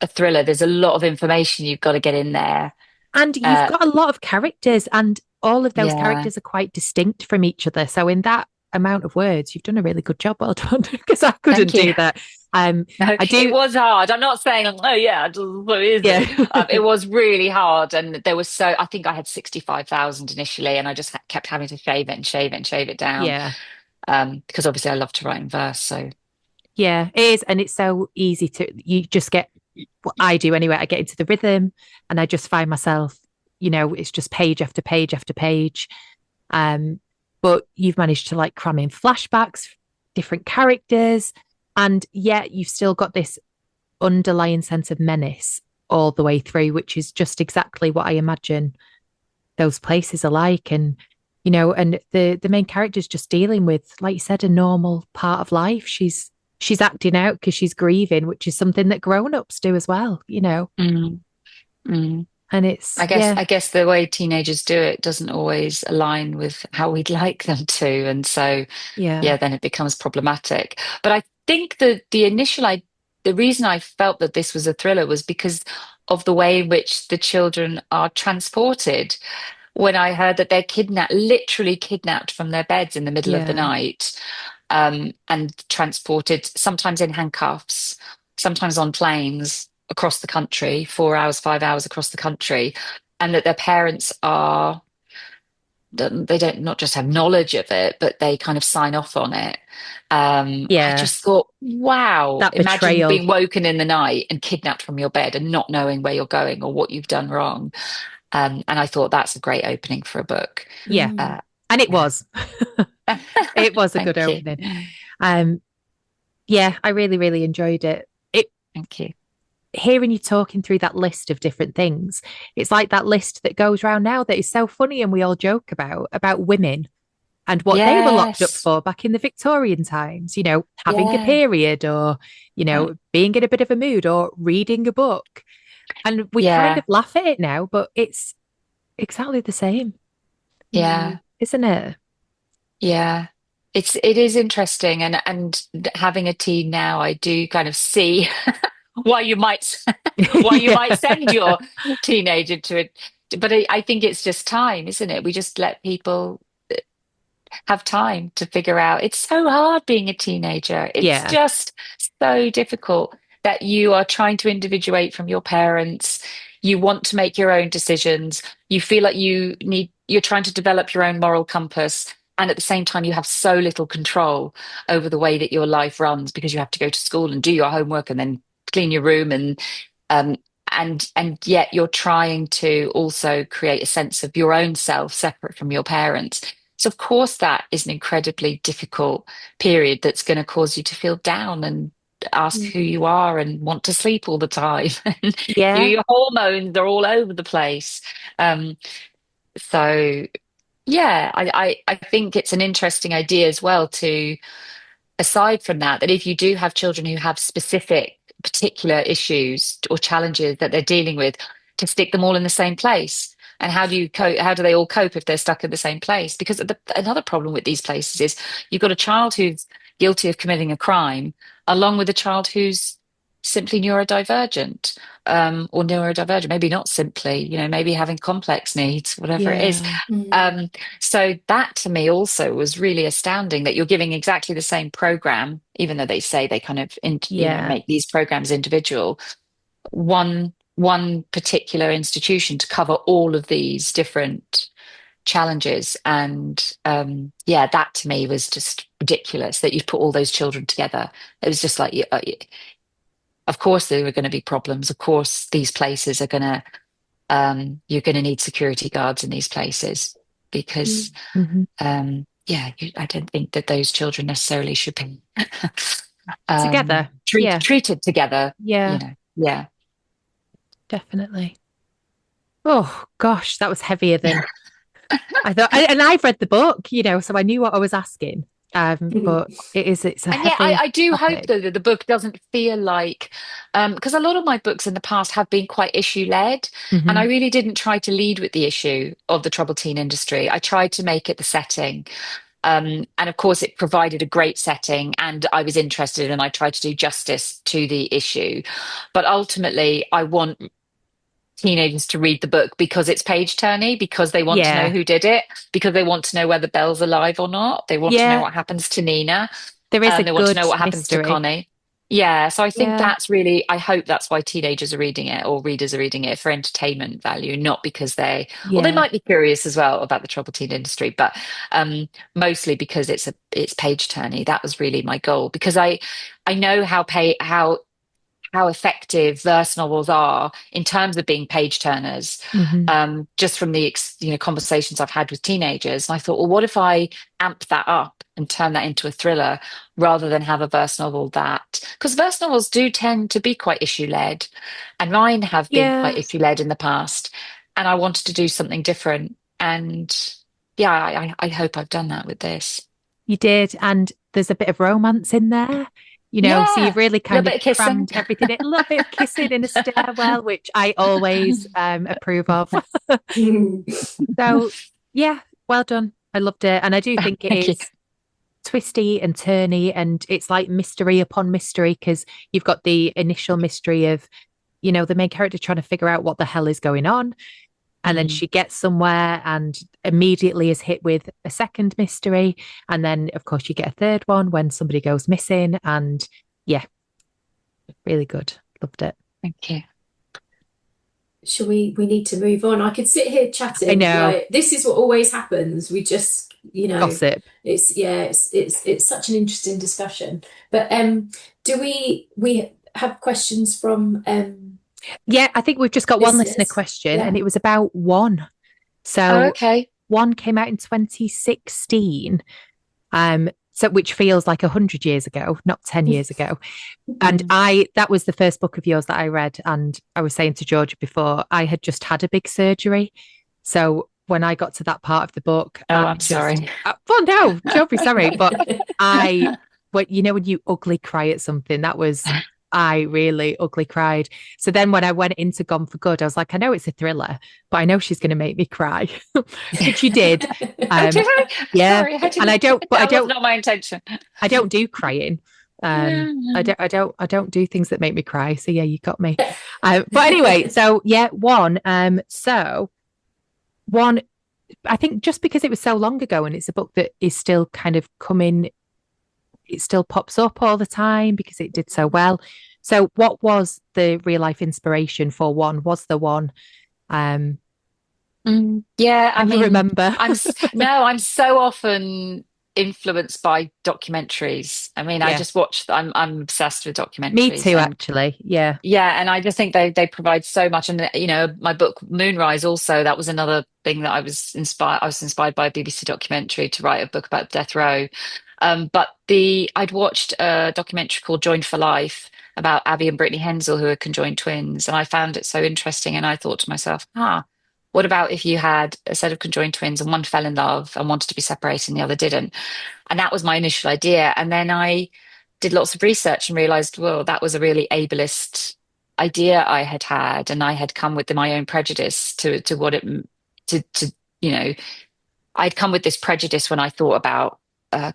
a thriller, there's a lot of information you've got to get in there. And you've Uh, got a lot of characters, and all of those yeah, characters are quite distinct from each other. So, in that amount of words, you've done a really good job. Well done, because I couldn't thank you. do that. No, I it do, was hard. I'm not saying, oh yeah, so yeah. easy. It was really hard, and there was I think I had 65,000 initially, and I just kept having to shave it and shave it and shave it down, Yeah. because obviously I love to write in verse. So Yeah, it is. And it's so easy you just get what I do anyway. I get into the rhythm and I just find myself, it's just page after page after page. Um, but you've managed to like cram in flashbacks, different characters, and yet you've still got this underlying sense of menace all the way through, which is just exactly what I imagine those places are like. And and the main character is just dealing with, like you said, a normal part of life. She's acting out because she's grieving, which is something that grown-ups do as well. mm. Mm. And it's, I guess yeah, I guess the way teenagers do it doesn't always align with how we'd like them to, and so yeah, yeah, then it becomes problematic. But I think that the reason I felt that this was a thriller was because of the way in which the children are transported. When I heard that they're kidnapped, literally kidnapped from their beds in the middle of the yeah, night, and transported sometimes in handcuffs, sometimes on planes across the country, 4 hours, 5 hours across the country, and that their parents are they don't not just have knowledge of it, but they kind of sign off on it. I yeah. just thought, wow, That imagine betrayal. being woken in the night and kidnapped from your bed and not knowing where you're going or what you've done wrong. And I thought that's a great opening for a book. Yeah. Mm. Uh, And it yeah. was. It was a good Thank you. opening. Um, yeah, I really, really enjoyed it. It Thank you. hearing you talking through that list of different things, it's like that list that goes around now that is so funny and we all joke about women and what they were locked up Yes. for back in the Victorian times, having a Yeah. period or, Yeah. being in a bit of a mood or reading a book. And we kind of Yeah. laugh at it now, but it's exactly the same, Yeah. isn't it? Yeah. It is interesting, and having a teen now, I do kind of see why you might why you might Yeah. send your teenager to it. But I think it's just time, isn't it? We just let people have time to figure out. It's so hard being a teenager. It's Yeah. just so difficult that you are trying to individuate from your parents. You want to make your own decisions. You feel like you're trying to develop your own moral compass. And at the same time, you have so little control over the way that your life runs because you have to go to school and do your homework and then clean your room um and yet you're trying to also create a sense of your own self separate from your parents. So, of course, that is an incredibly difficult period that's going to cause you to feel down and ask Mm. who you are and want to sleep all the time. And Yeah. your hormones are all over the place. Um, so, yeah, I think it's an interesting idea as well to, aside from that, that if you do have children who have specific, particular issues or challenges that they're dealing with, to stick them all in the same place. And how do you cope? How do they all cope if they're stuck in the same place? Because another problem with these places is you've got a child who's guilty of committing a crime, along with a child who's simply neurodivergent, or neurodivergent, maybe not simply, maybe having complex needs, whatever it is. Yeah. Mm. Um, so that to me also was really astounding that you're giving exactly the same program, even though they say they kind of Yeah. make these programs individual, one particular institution to cover all of these different challenges. And yeah, that to me was just ridiculous that you put all those children together. It was just like, of course there are going to be problems. Of course these places are going to you're going to need security guards in these places because, Mm. yeah, I don't think that those children necessarily should be Together. Yeah. treated together. Yeah. Yeah, Definitely. Oh gosh, that was heavier than I thought. And I've read the book, so I knew what I was asking. But it's a and yeah, heavy I do hope topic. though that the book doesn't feel like, because a lot of my books in the past have been quite issue led, and I Hmm. really didn't try to lead with the issue of the troubled teen industry. I tried to make it the setting. And of course, it provided a great setting, and I was interested and I tried to do justice to the issue. But ultimately, I want teenagers to read the book because it's page turny, because they want to know Yeah. who did it, because they want to know whether Belle's alive or not. They want to know Yeah. what happens to Nina. There is a They want to good know what happens to mystery. Connie. Yeah, so I think Yeah. that's really, I hope that's why teenagers are reading it or readers are reading it for entertainment value, not because they Yeah. might be curious as well about the troubled teen industry, but mostly because it's page turny. That was really my goal because I know how effective verse novels are in terms of being page turners, Hmm. just from the conversations I've had with teenagers. And I thought, well, what if I amp that up and turn that into a thriller rather than have a verse novel because verse novels do tend to be quite issue led, and mine have been quite Yeah. issue led in the past. And I wanted to do something different. And yeah, I hope I've done that with this. You did. And there's a bit of romance in there. So Yeah. you've really A little kind bit of of kissing. crammed everything in. A little bit of kissing in a stairwell, which I always approve of. So yeah, well done. I loved it. And I do think it Thank you. is twisty and turny, and it's like mystery upon mystery because you've got the initial mystery of, the main character trying to figure out what the hell is going on. And then she gets somewhere and immediately is hit with a second mystery. And then, of course, you get a third one when somebody goes missing. And yeah, really good. Loved it. Thank you. Shall we need to move on. I could sit here I chatting, know. like this is what always happens. We just, Gossip. it's such an interesting discussion. But do we have questions from Yeah, I think we've just got one listener listeners? question, and Yeah. it was about One. Oh, So okay. One came out in 2016, so which feels like 100 years ago, not 10 years ago. And that was the first book of yours that I read. And I was saying to Georgia before, I had just had a big surgery. So when I got to that part of the book, Oh, I'm sorry. well, no, don't be sorry. But when you ugly cry at something, I really ugly cried. So then when I went into Gone for Good, I was like, I know it's a thriller, but I know she's going to make me cry, which you did. Oh, did I? Yeah. Sorry, I And didn't. That was not my intention. I don't do crying. Yeah. I don't do things that make me cry. So yeah, you got me. But anyway, so yeah, One. So One, I think just because it was so long ago and it's a book that is still kind of coming, it still pops up all the time because it did so well. So what was the real life inspiration for One? Was the One? Yeah, I Can you mean, remember? I'm so often influenced by documentaries. I mean, I Yeah. just watch, I'm obsessed with Me documentaries, too, and actually. Yeah. yeah, and I just think they provide so much. And my book Moonrise also, that was another thing that I was inspired by a BBC documentary to write a book about death row. But I'd watched a documentary called Joined for Life about Abby and Brittany Hensel, who are conjoined twins, and I found it so interesting. And I thought to myself, what about if you had a set of conjoined twins and one fell in love and wanted to be separated and the other didn't? And that was my initial idea. And then I did lots of research and realized, well, that was a really ableist idea I had had, and I had come with my own prejudice to what it to you know I'd come with this prejudice when I thought about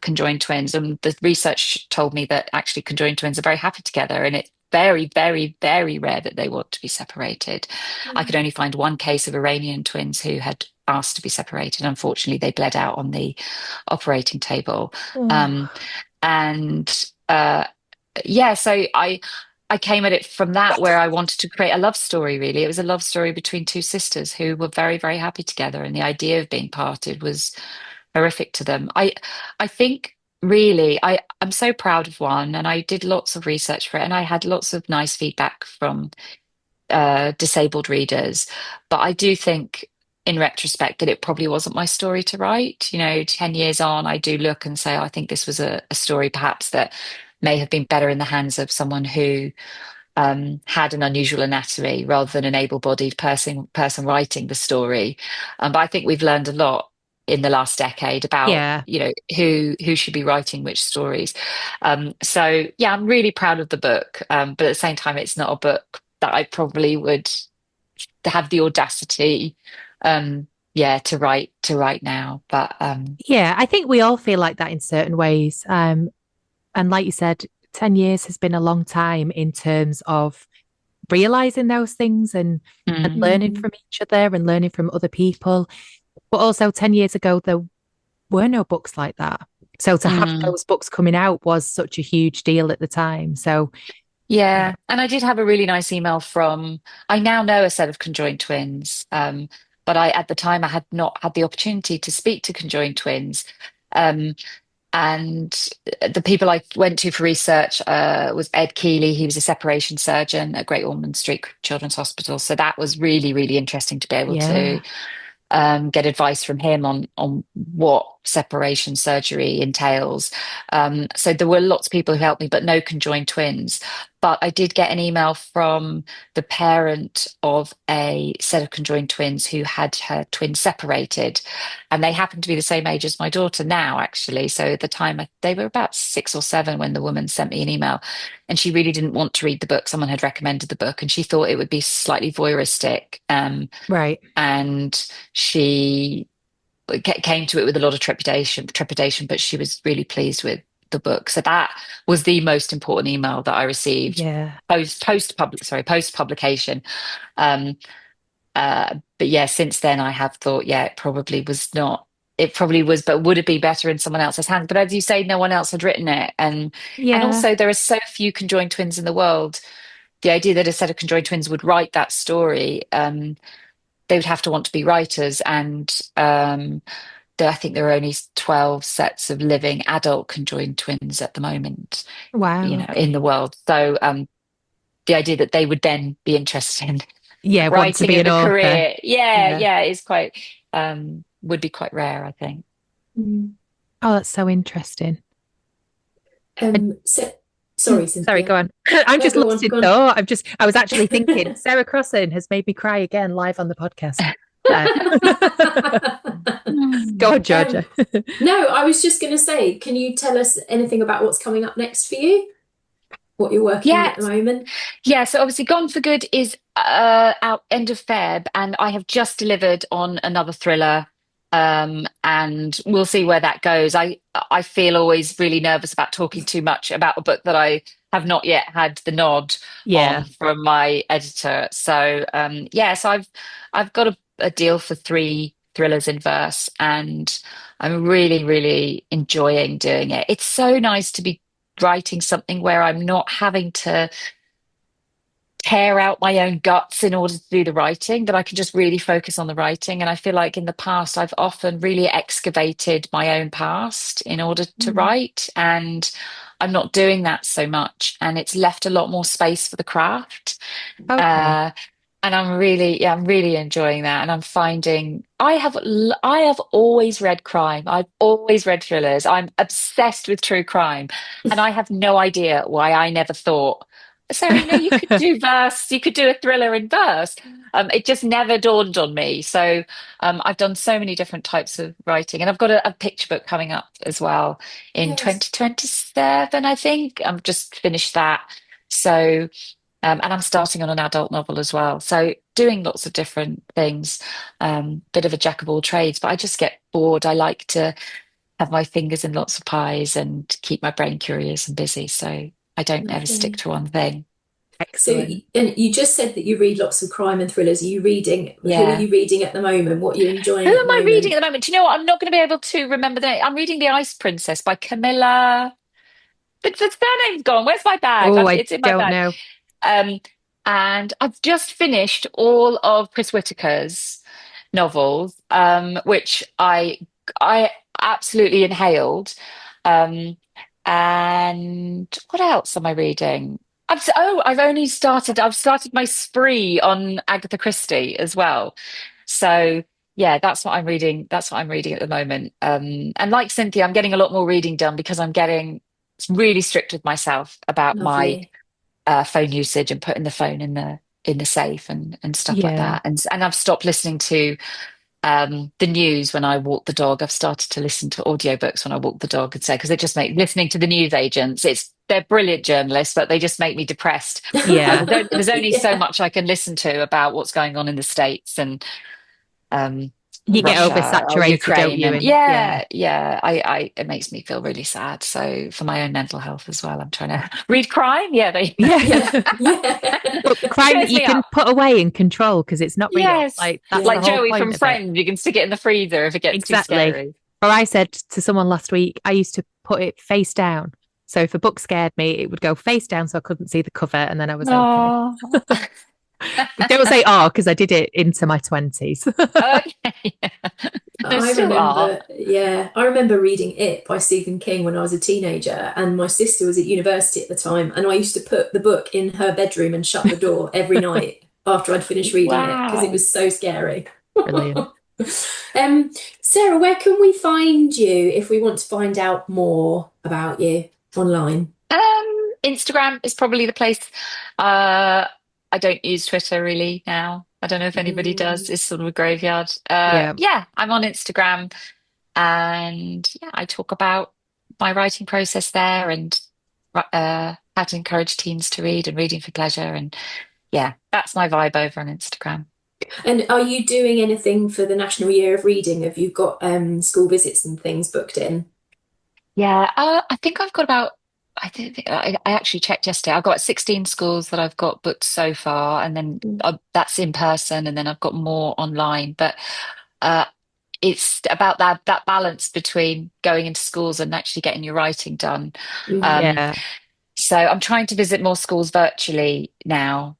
conjoined twins, and the research told me that actually conjoined twins are very happy together, and it's very, very, very rare that they want to be separated. I could only find one case of Iranian twins who had asked to be separated. Unfortunately, they bled out on the operating table. Oh. Um, and yeah, so I came at it from that, where I wanted to create a love story, really. It was a love story between two sisters who were very, very happy together, and the idea of being parted was horrific to them. I think really I'm so proud of One, and I did lots of research for it, and I had lots of nice feedback from disabled readers. But I do think in retrospect that it probably wasn't my story to write. 10 years on, I do look and say, I think this was a story perhaps that may have been better in the hands of someone who had an unusual anatomy rather than an able-bodied person writing the story. But I think we've learned a lot in the last decade about Yeah. who should be writing which stories. So yeah, I'm really proud of the book, but at the same time, it's not a book that I probably would have the audacity, to write now. But Yeah, I think we all feel like that in certain ways. And like you said, 10 years has been a long time in terms of realizing those things and learning from each other and learning from other people. But also 10 years ago, there were no books like that. So to have those books coming out was such a huge deal at the time. So yeah, and I did have a really nice email I now know a set of conjoined twins, but at the time I had not had the opportunity to speak to conjoined twins. And the people I went to for research was Ed Keeley. He was a separation surgeon at Great Ormond Street Children's Hospital. So that was really, really interesting to be able to get advice from him on what separation surgery entails. So there were lots of people who helped me, but no conjoined twins. but I did get an email from the parent of a set of conjoined twins who had her twins separated. And they happened to be the same age as my daughter now, actually. So at the time, they were about 6 or 7 when the woman sent me an email. And she really didn't want to read the book. Someone had recommended the book, and she thought it would be slightly voyeuristic. Right. And she came to it with a lot of trepidation, but she was really pleased with the book. So that was the most important email that I received Yeah. post publication. Um, but yeah, since then I have thought, yeah, it probably was not. It probably was, but would it be better in someone else's hands? But as you say, no one else had written it, and Yeah. also there are so few conjoined twins in the world. The idea that a set of conjoined twins would write that story, they would have to want to be writers, and I think there are only 12 sets of living adult conjoined twins at the moment, Wow. in the world. So the idea that they would then be interested in Yeah. Want to writing be as an a author. career, yeah, Yeah. yeah, is quite would be quite rare, I think. Mm. Oh, that's so interesting. So, sorry, Sorry, go Cynthia. on. I'm No, just go lost on, in go on. thought. I was actually thinking, Sarah Crossan has made me cry again live on the podcast. There. Go on, Georgia. No, I was just going to say, can you tell us anything about what's coming up next for you? What you're working on Yeah, at the moment? yeah. So obviously, Gone for Good is out end of Feb, and I have just delivered on another thriller. And we'll see where that goes. I feel always really nervous about talking too much about a book that I have not yet had the nod Yeah. on from my editor. So yeah, so I've got a deal for 3 thrillers in verse, and I'm really, really enjoying doing it. It's so nice to be writing something where I'm not having to tear out my own guts in order to do the writing, that I can just really focus on the writing. And I feel like in the past, I've often really excavated my own past in order to Mm. write. And I'm not doing that so much. And it's left a lot more space for the craft. Okay. Uh, and I'm really enjoying that. And I'm finding I have always read crime. I've always read thrillers. I'm obsessed with true crime. And I have no idea why I never thought, Sarah, you could do verse, you could do a thriller in verse. It just never dawned on me. So I've done so many different types of writing, and I've got a picture book coming up as well in Yes. 2027, I think. I've just finished that. So, and I'm starting on an adult novel as well. So doing lots of different things, bit of a jack of all trades, but I just get bored. I like to have my fingers in lots of pies and keep my brain curious and busy. So I don't ever stick Lovely. to one thing. So, Excellent. and you just said that you read lots of crime and thrillers. Are you reading? Who are Yeah. you reading at the moment? What are you Who enjoying at the am I reading moment? at the moment? Do you know what? I'm not going to be able to remember the name. I'm reading The Ice Princess by Camilla. The surname's gone. Where's my bag? Oh, I It's in my don't bag. know. Um, and I've just finished all of Chris Whitaker's novels, which I absolutely inhaled. Um, and what else am I reading? I've started my spree on Agatha Christie as well. So yeah, that's what I'm reading. That's what I'm reading at the moment. And like Cynthia, I'm getting a lot more reading done because I'm getting really strict with myself about my Lovely. phone usage and putting the phone in the safe and stuff like Yeah. that. And I've stopped listening to the news when I walk the dog. I've started to listen to audiobooks when I walk the dog and say, because it just make listening to the news agents, they're brilliant journalists, but they just make me depressed. Yeah. There's only so Yeah. much I can listen to about what's going on in the States and um, You get Russia or oversaturated, don't Ukraine, you? and And yeah. yeah, it makes me feel really sad. So for my own mental health as well, I'm trying to read crime. Yeah, they Yeah. Yeah. Yeah. But crime that cheers you me can up. put away and control because it's not real. Yes, Like that's the like Yeah. whole Joey point from of it. Friends, you can stick it in the freezer if it gets too Exactly. scary. Or I said to someone last week, I used to put it face down. So if a book scared me, it would go face down so I couldn't see the cover and then I was okay. Oh, But don't say oh, because I did it into my 20s. okay. There I still are. remember, yeah, I remember reading It by Stephen King when I was a teenager, and my sister was at university at the time, and I used to put the book in her bedroom and shut the door every night after I'd finished reading it because it Wow. was so scary. Brilliant. Um, Sarah, where can we find you if we want to find out more about you online? Instagram is probably the place. I don't use Twitter really now. I don't know if anybody does. Mm. It's sort of a graveyard. Yeah. Yeah, I'm on Instagram, and yeah, I talk about my writing process there, and how to encourage teens to read and reading for pleasure. And yeah, that's my vibe over on Instagram. And are you doing anything for the National Year of Reading? Have you got school visits and things booked in? Yeah, I think I've got about. I think I actually checked yesterday. I've got 16 schools that I've got booked so far, and then Mm. that's in person, and then I've got more online. But uh, it's about that balance between going into schools and actually getting your writing done. Mm. Um, Yeah. so I'm trying to visit more schools virtually now,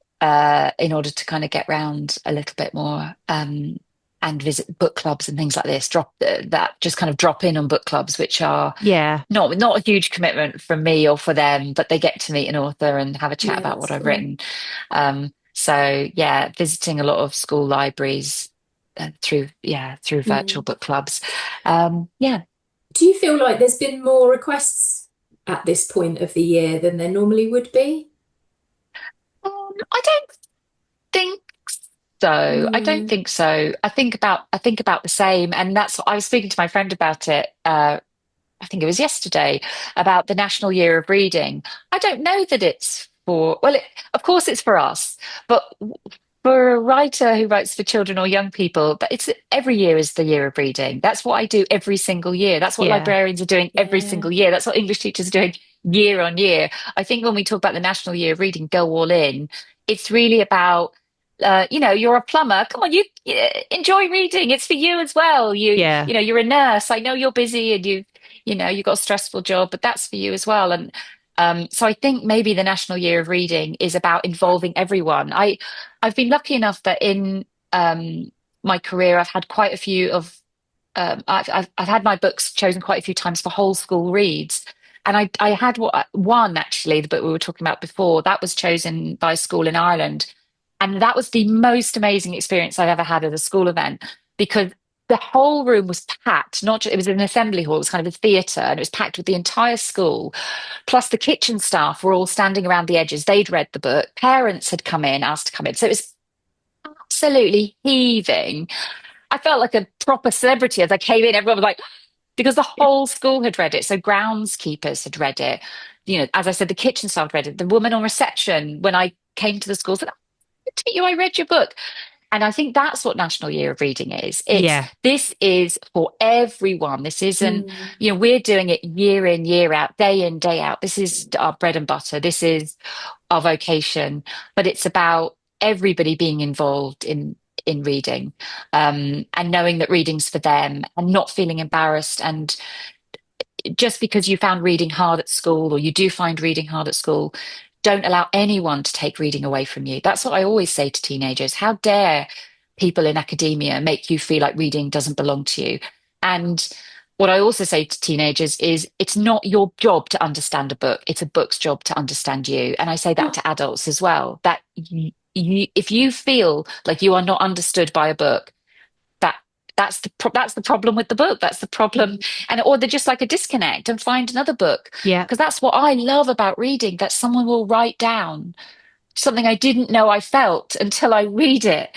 in order to kind of get round a little bit more, and visit book clubs and things like this. Just kind of drop in on book clubs, which are Yeah. not a huge commitment from me or for them, but they get to meet an author and have a chat Yeah, about what that's I've fun. written. So yeah, visiting a lot of school libraries, through virtual Mm. book clubs. Yeah. Do you feel like there's been more requests at this point of the year than there normally would be? I don't think so. I don't No. think so. I think about the same, and that's I was speaking to my friend about it. I think it was yesterday, about the National Year of Reading. I don't know that it's for, well, of course it's for us, but for a writer who writes for children or young people, but it's every year is the year of reading. That's what I do every single year. That's what Yeah. librarians are doing every Yeah. single year. That's what English teachers are doing year on year. I think when we talk about the National Year of Reading, go all in, it's really about you're a plumber. Come on, you enjoy reading. It's for you as well. Yeah. You're a nurse. I know you're busy and you've got a stressful job, but that's for you as well. And so I think maybe the National Year of Reading is about involving everyone. I've been lucky enough that in my career, I've had quite a few of I've had my books chosen quite a few times for whole school reads. And I had one actually, the book we were talking about before, that was chosen by a school in Ireland. And that was the most amazing experience I've ever had at a school event, because the whole room was packed. Not just, it was an assembly hall, it was kind of a theatre, and it was packed with the entire school. Plus, the kitchen staff were all standing around the edges. They'd read the book. Parents had come in, asked to come in. So it was absolutely heaving. I felt like a proper celebrity as I came in. Everyone was like, because the whole school had read it. So groundskeepers had read it. As I said, the kitchen staff read it. The woman on reception, when I came to the school, said, I read your book. And I think that's what National Year of Reading is. Yeah. This is for everyone. This isn't, Mm. we're doing it year in, year out, day in, day out. This is our bread and butter. This is our vocation, but it's about everybody being involved in reading, and knowing that reading's for them and not feeling embarrassed. And just because you found reading hard at school, or you do find reading hard at school, don't allow anyone to take reading away from you. That's what I always say to teenagers. How dare people in academia make you feel like reading doesn't belong to you? And what I also say to teenagers is it's not your job to understand a book. It's a book's job to understand you. And I say that Oh, to adults as well, that if you feel like you are not understood by a book, that that's the problem with the book. That's the problem. mm. And or they're just like a disconnect and find another book. Yeah. Because that's what I love about reading, that someone will write down something I didn't know I felt until I read it.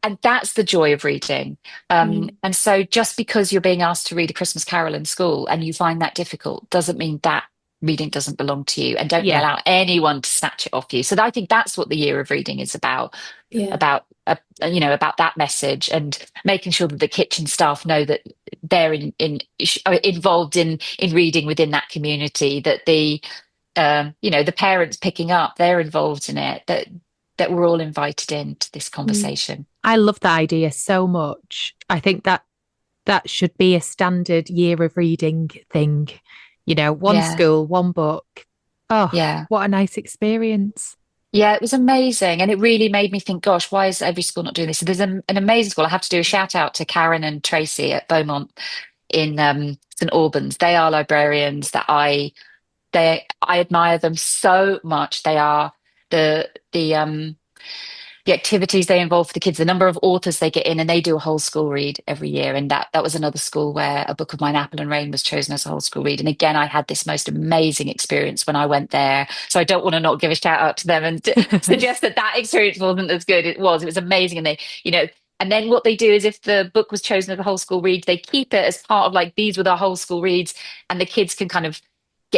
And that's the joy of reading. Mm. And so just because you're being asked to read A Christmas Carol in school and you find that difficult doesn't mean that reading doesn't belong to you, and don't Yeah. allow anyone to snatch it off you. So I think that's what the year of reading is Yeah. about that message, and making sure that the kitchen staff know that they're are involved in reading within that community, that the parents picking up, they're involved in it, that we're all invited into this Mm. conversation. I love that idea so much. I think that should be a standard year of reading thing. One Yeah, school, one book. Oh, yeah. what a nice experience. Yeah, it was amazing. And it really made me think, gosh, why is every school not doing this? So there's an amazing school. I have to do a shout out to Karen and Tracy at Beaumont in St Albans. They are librarians that I admire them so much. They are the the activities they involve for the kids, the number of authors they get in, and they do a whole school read every year. And that was another school where a book of mine, Apple and Rain, was chosen as a whole school read. And again, I had this most amazing experience when I went there. So I don't want to not give a shout out to them and suggest that experience wasn't as good. It was amazing. And they, and then what they do is, if the book was chosen as a whole school read, they keep it as part of, like, these were the whole school reads, and the kids can kind of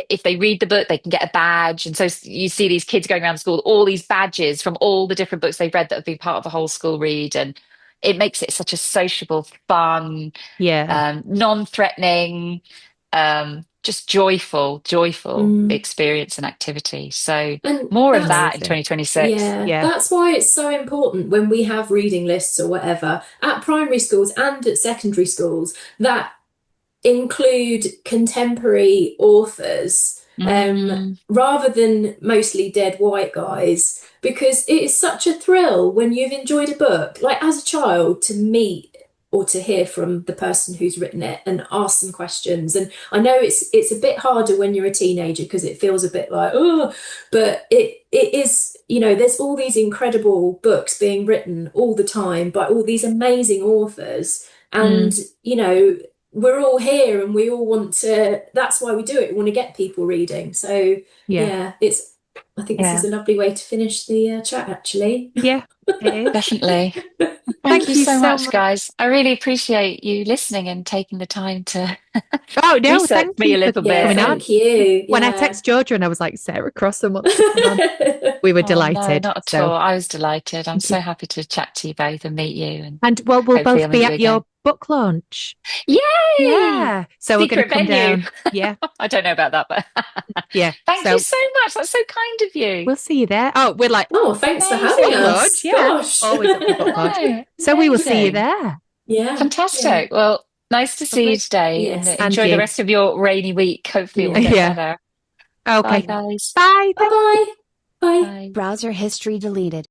if they read the book, they can get a badge. And so you see these kids going around school, all these badges from all the different books they've read that have been part of a whole school read. And it makes it such a sociable, fun, non-threatening, just joyful experience and activity. So And more of that amazing. in 2026. Yeah, that's why it's so important when we have reading lists or whatever at primary schools and at secondary schools that include contemporary authors rather than mostly dead white guys, because it is such a thrill when you've enjoyed a book, like as a child, to meet or to hear from the person who's written it and ask them questions. And I know it's a bit harder when you're a teenager because it feels a bit like, oh, but it is, there's all these incredible books being written all the time by all these amazing authors. And, we're all here and we all want to, that's why we do it. We want to get people reading. So I think this is a lovely way to finish the chat, actually. Yeah, it is. Definitely. Thank you so much, guys. I really appreciate you listening and taking the time to research me a little bit. Thank you. When I text Georgia and I was like, Sarah Crossan wants to come on, we were delighted. No, not at all. I was delighted. I'm so happy to chat to you both and meet you. And we'll both be at your book launch. Yay! Yeah. So we're going to come down. Yeah. I don't know about that, but yeah. Thank you so much. That's so kind of you. We'll see you there. Oh, we're like, thanks for having us. Yeah. Gosh. Always at the book launch. So we will see you there. Yeah. Fantastic. Yeah. Well, nice to see you today. Yes. And enjoy the rest of your rainy week. Hopefully it will get better. Okay. Bye, guys. Bye. Bye-bye. Bye. Browser history deleted.